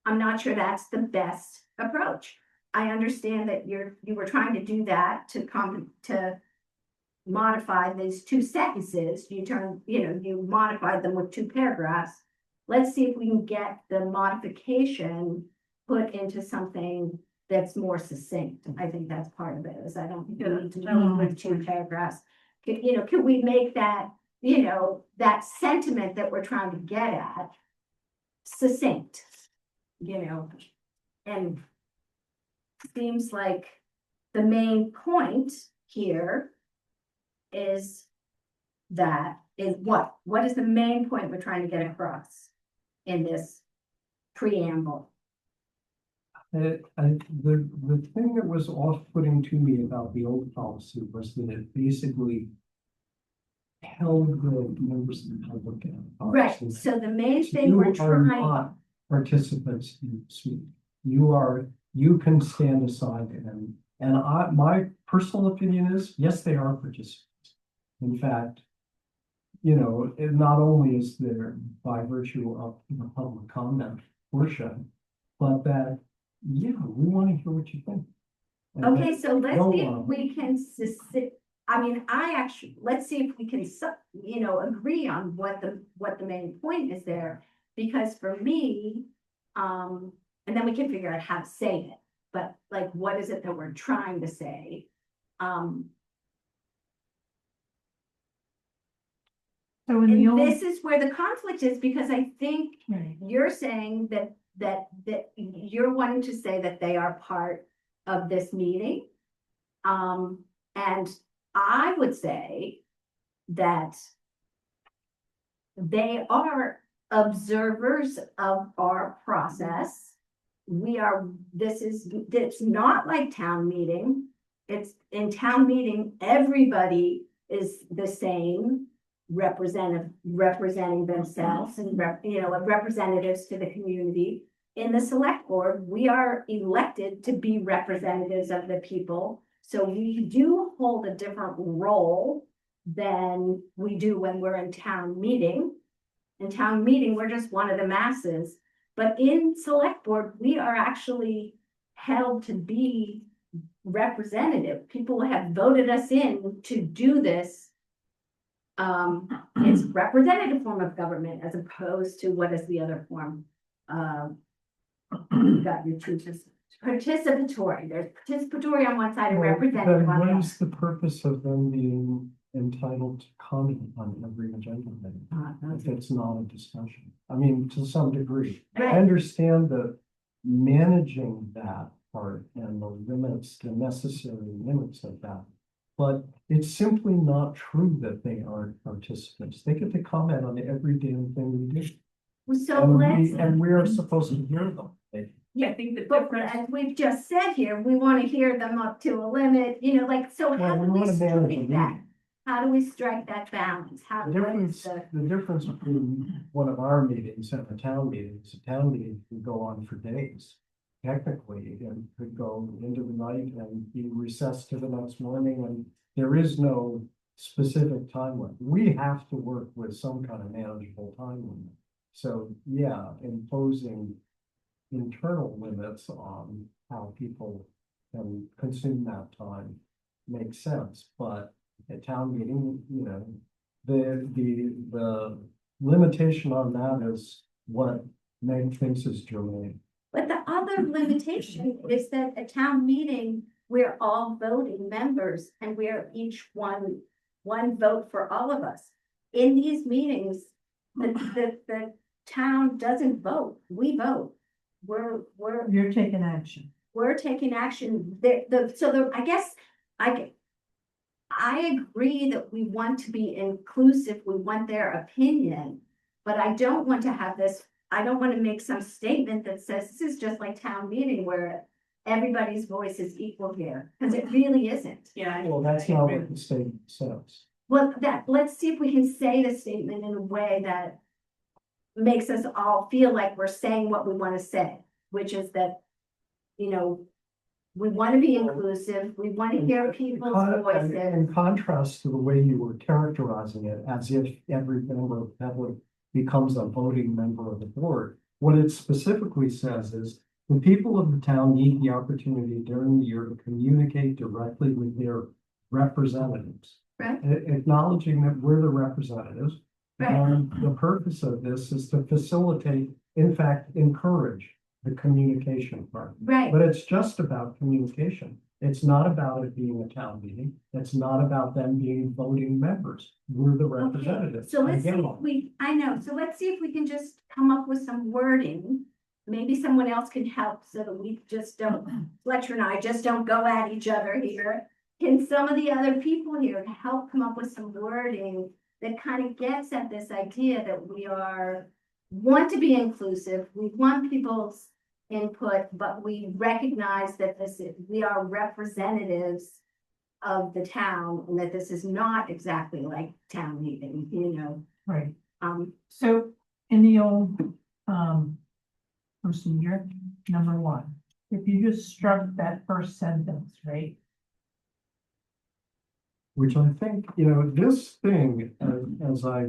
I'm not sure that's the best approach. I understand that you were trying to do that to modify these two sentences. You modified them with two paragraphs. Let's see if we can get the modification put into something that's more succinct. I think that's part of it, is I don't think we need to do it with two paragraphs. Could we make that, that sentiment that we're trying to get at succinct, and seems like the main point here is what is the main point we're trying to get across in this preamble? The thing that was off-putting to me about the old policy was that it basically held the members of the public. Right, so the main thing You we're are trying, not participants in this meeting. You can stand aside my personal opinion is, yes, they are participants. In fact, it not only is there by virtue of the public comment portion, but that, yeah, we want to hear what you think. And okay, so let's Go see if on. we can let's see if we can, agree on what the main point is there. Because for me, and then we can figure out how to say it, but like, what is it that we're trying to say? So in the And old, this is where the conflict is, because I think right, you're saying that you're wanting to say that they are part of this meeting. And I would say that they are observers of our process. It's not like town meeting. It's in town meeting, everybody is the same representing themselves and representatives to the community. In the select board, we are elected to be representatives of the people. So we do hold a different role than we do when we're in town meeting. In town meeting, we're just one of the masses. But in select board, we are actually held to be representative. People have voted us in to do this. It's representative form of government as opposed to what is the other form? You got your choices. Participatory. There's participatory on one side and representative Then on the what other. is the purpose of them being entitled to comment on every agenda item if it's not a discussion? I mean, to some degree. I Right. understand that managing that part and the limits, the necessary limits of that. But it's simply not true that they aren't participants. They get to comment on every damn thing we do. So And let's, we are supposed to hear them. Yeah, I think the but difference, as we've just said here, we want to hear them up to a limit, you know, like, so how Well, do we we wanna manage the strike that? meeting. How do we strike that balance? How, The what is difference, the, the difference between one of our meetings and a town meeting can go on for days. Technically, it could go into the night and be recessed to the next morning, and there is no specific time limit. We have to work with some kind of manageable time limit. So, yeah, imposing internal limits on how people can consume that time makes sense, but at town meeting, you know, the limitation on that is what Meg thinks is germane. but the other limitation is that a town meeting, we're all voting members and we're each one vote for all of us. In these meetings, the town doesn't vote, we vote. You're taking action. We're taking action, I guess, I agree that we want to be inclusive, we want their opinion, but I don't want to have this, I don't want to make some statement that says this is just like town meeting where everybody's voice is equal here, because it really isn't. yeah. Well, that's not what the statement says. Well, let's see if we can say the statement in a way that makes us all feel like we're saying what we want to say, which is that, you know, we want to be inclusive, we want to hear people's voices. In contrast to the way you were characterizing it, as if every member of the public becomes a voting member of the board, what it specifically says is the people of the town need the opportunity during the year to communicate directly with their representatives. Right. Acknowledging that we're the representatives. Right. And the purpose of this is to facilitate, in fact, encourage the communication part. Right, But it's just about communication. It's not about it being a town meeting. It's not about them being voting members. We're the okay, representatives. so let's see Again, if I know, so let's see if we can just come up with some wording. Maybe someone else can help so that we just don't, Fletcher and I just don't go at each other here. Can some of the other people here help come up with some wording that kind of gets at this idea that want to be inclusive, we want people's input, but we recognize that we are representatives of the town and that this is not exactly like town meeting, you know. Right. So In the old, procedure, number one, if you just struck that first sentence, right? which I think, you know, this thing, as I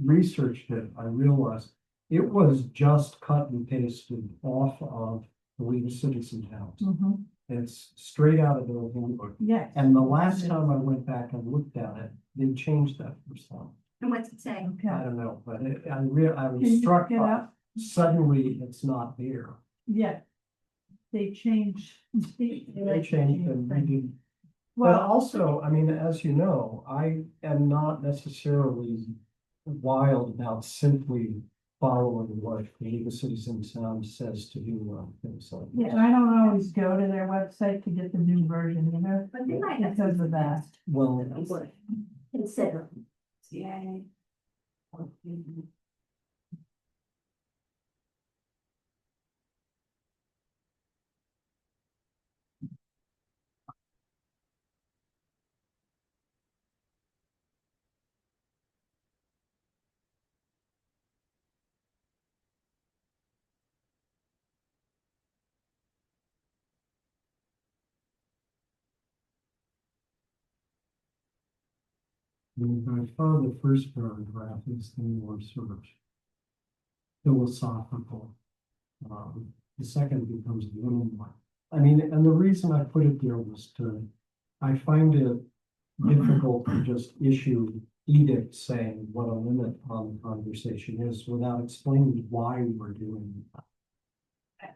researched it, I realized it was just cut and pasted off of the League of Citizen Towns. It's straight out of their handbook. Yes. And the last time I went back and looked at it, they changed that for some. and what's it say? I Okay. don't know, but I Can was you struck look it by, up? suddenly it's not there. Yeah. They changed. They changed and we did. But Well, also, I mean, as you know, I am not necessarily wild about simply following what the League of Citizens says to do on things like yeah, this. and I don't always go to their website to get the new version, you know, But they might have because of that. Well, I would consider. Yeah. by far the first paragraph is the more sort of philosophical. The second becomes a little more. I mean, and the reason I put it there was I find it difficult to just issue edict saying what a limit on the conversation is without explaining why we're doing it.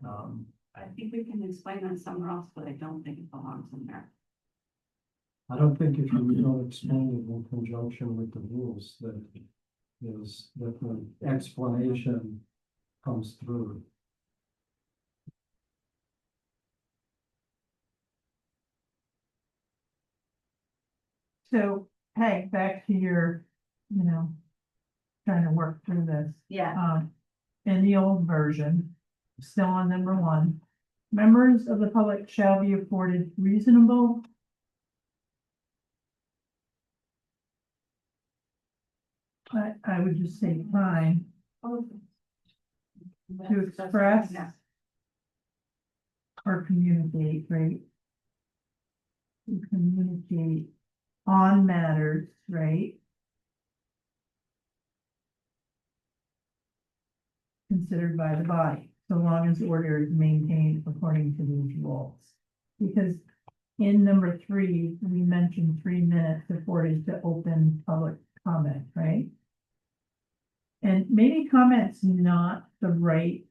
I think we can explain that somewhere else, but I don't think it belongs in there. I don't think if you don't explain it in conjunction with the rules, that the explanation comes through. so, hey, back to your, trying to work through this. Yeah, In the old version, still on number 1, members of the public shall be afforded reasonable. I would just say time to express or communicate, right? To communicate on matters, right? Considered by the body, so long as order is maintained according to these rules. Because in number 3, we mentioned 3 minutes afforded to open public comment, right? And maybe comment's not the right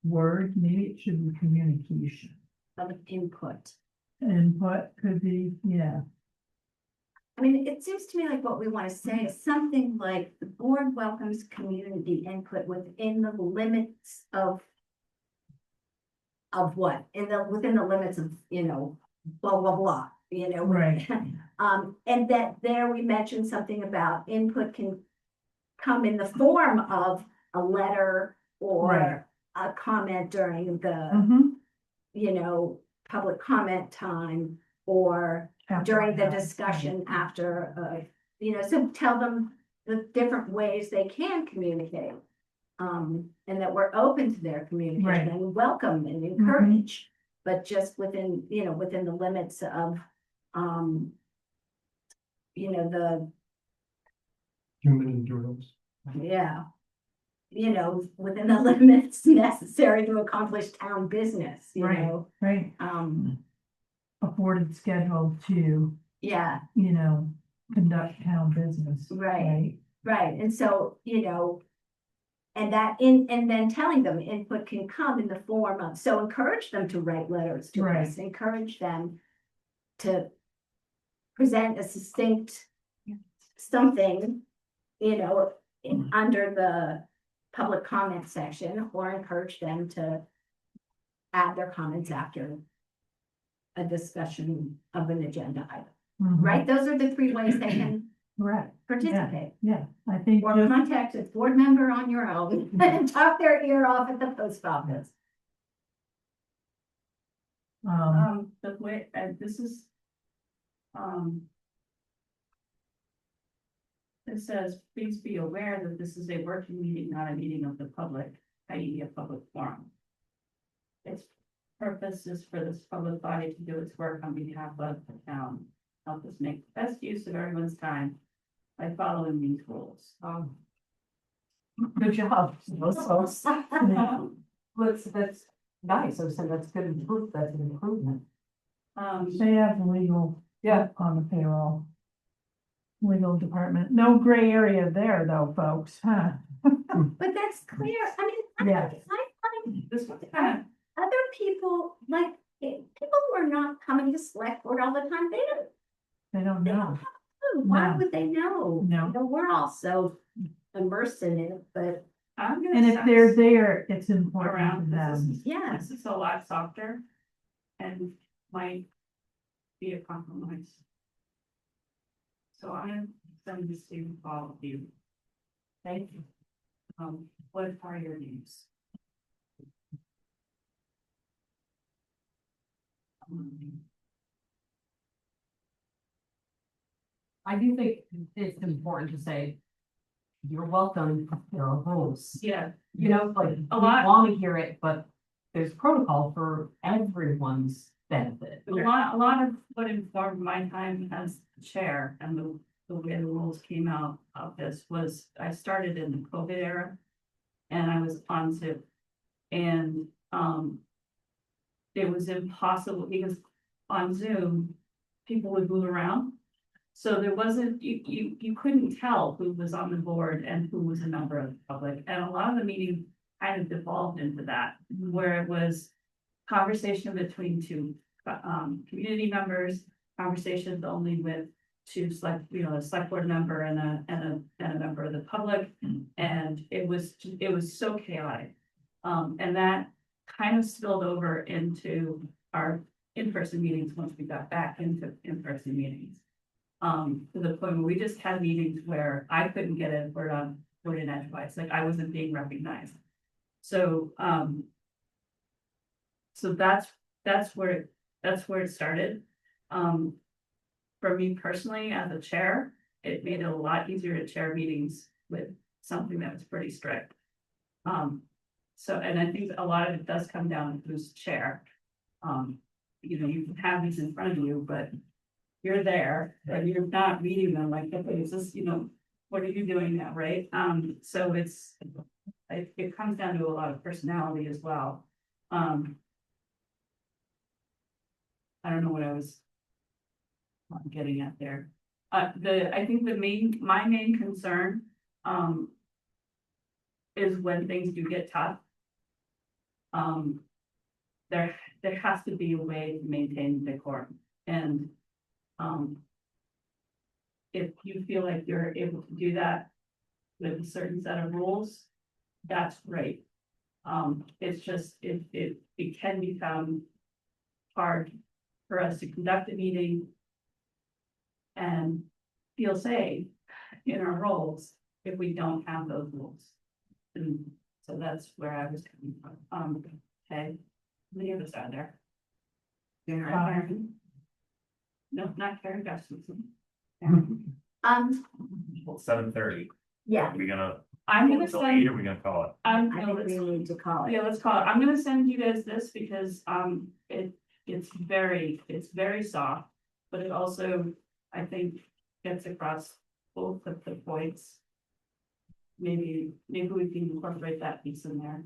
word, maybe it should be communication. public input. Input could be, yeah, I mean, it seems to me like what we want to say is something like the board welcomes community input within the limits of what? Within the limits of, blah, blah, blah, right, And that there we mentioned something about input can come in the form of a letter Right. or a comment during the, mm-hmm. public comment time or during the discussion after, so tell them the different ways they can communicate. And that we're open to their communication Right. and welcome and encourage, but just within the limits of, the, Human endurance. within the limits necessary to accomplish town business, Right. Right, afforded schedule to, yeah. conduct town business. Right. Right, and so, and then telling them input can come in the form of, so encourage them to write letters to Right. us, encourage them to present a succinct something, under the public comment section, or encourage them to add their comments after a discussion of an agenda item, Mhm. right? Those are the 3 ways they can Correct, participate. yeah, I think Or just, contact a board member on your own and talk their ear off at the post office. The way, this is, it says, please be aware that this is a working meeting, not a meeting of the public, i.e. a public forum. Its purpose is for this public body to do its work on behalf of the town. Help us make the best use of everyone's time by following these rules. Good job. That's nice, so that's good improvement, that's an improvement. they have legal. Yeah. On the payroll. Legal department, no gray area there though, folks, huh? But that's clear, I mean, Yeah. I find This one's kind of, other people, like, people who are not coming to select board all the time, they don't They don't They don't know, have a clue. Why No. would they know? No. We're all so immersed in it, but I'm gonna. and if sense they're there, it's important to Around, them. yeah. this is a lot softer and might be a compromise. So I'm gonna send this to all of you. Thank you. What are your names? I do think it's important to say, you're welcome, you're a host. Yeah, Like, A we lot- want to hear it, but there's protocol for everyone's benefit. a lot of what informed my time as chair and the way the rules came out of this was, I started in the COVID era. And I was on Zoom. And, it was impossible because on Zoom, people would move around. So there wasn't, you couldn't tell who was on the board and who was a member of the public. And a lot of the meetings kind of devolved into that, where it was conversation between 2 community members, conversations only with 2 a select board member and a member of the public. And it was so chaotic. And that kind of spilled over into our in-person meetings once we got back into in-person meetings. To the point where we just had meetings where I couldn't get a word in edgewise, like I wasn't being recognized. So, so that's where it started. For me personally, as a chair, it made it a lot easier to chair meetings with something that was pretty strict. So, and I think a lot of it does come down to who's chair. You know, you have these in front of you, but you're there, and you're not reading them like, okay, is this, you know, what are you doing now, right? So it comes down to a lot of personality as well. I don't know what I was getting at there. I think my main concern, is when things do get tough. There has to be a way to maintain decorum, and, if you feel like you're able to do that with a certain set of rules, that's great. It's just, it can become hard for us to conduct a meeting and feel safe in our roles if we don't have those rules. And so that's where I was coming from. Okay, the other side there. Karen. No, not Karen Gustafson. Well, 7:30. Yeah, Are we gonna, I'm gonna till 8, send, or are we gonna call it? I no, think we need to call it. yeah, let's call it. I'm gonna send you guys this because, it's very soft, but it also, I think, gets across both of the points. Maybe we can incorporate that piece in there.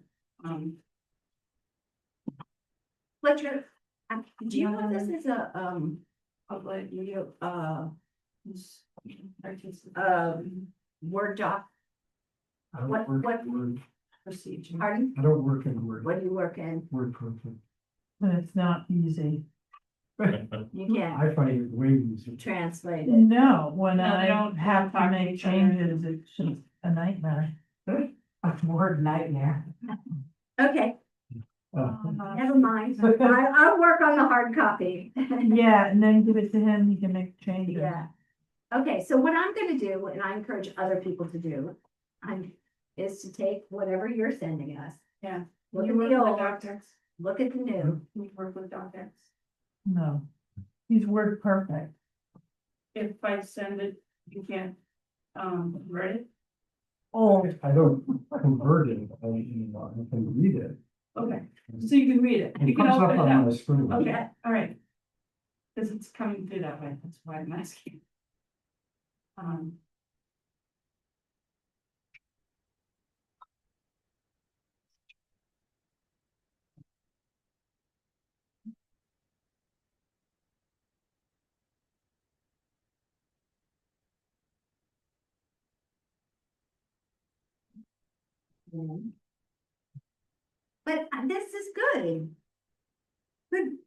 Fletcher, do you want this as a, Public, Word doc? I don't What- work what- in Word. procedure. Pardon? I don't work in Word. What do you work in? Word processing. And it's not easy. You can't I find it way easier. translate it. No, when No, they I don't have to talk to make each other. changes, it's just a nightmare. A word nightmare. Okay, Uh, never mind. I'll work on the hard copy. Yeah, and then give it to him, he can make changes. Yeah. Okay, so what I'm gonna do, and I encourage other people to do, is to take whatever you're sending us. Yeah. Look You at work the with old, doctors. look at the new. We work with doctors. No, he's word perfect. If I send it, you can't, write it? Oh, I don't convert it, I can read it. Okay, so you can read it. You It can comes up open it on up. my screen. Okay, all right. Because it's coming through that way, that's why I'm asking. But this is good. Good.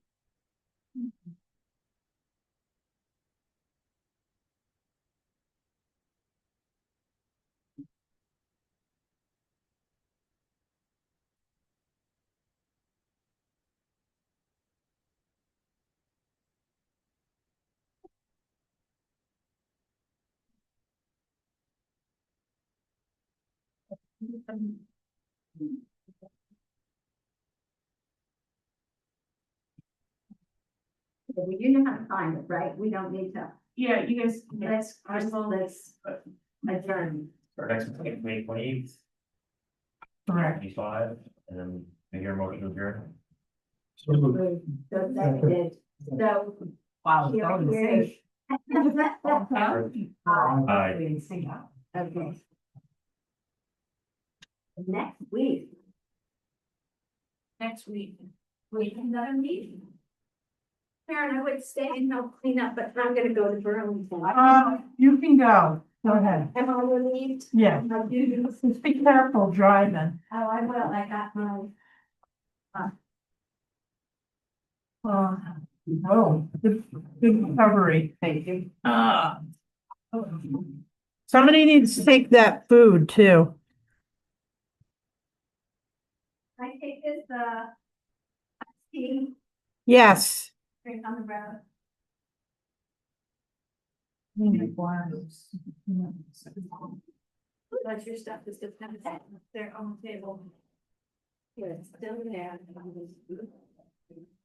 You know how to find it, right? We don't need to. Yeah, you guys, Let's adjourn. Our next meeting, May 28th, correct. 25, and then make your motion to adjourn. So, So seconded. So. Wow, it's here- going to here- say. Aye. We didn't see that. Okay. Next week, next week. we have another meeting. Karen, I would stay and help clean up, but I'm gonna go to Burlington. You can go ahead. Am I relieved? Yeah, I do. just be careful driving. Oh, I will. I got my. Oh, good recovery. Thank you. Somebody needs to take that food too. I take this, tea, Yes. drink on the road. Requires, you know, But your stuff is just kind of there on the table. It's still there.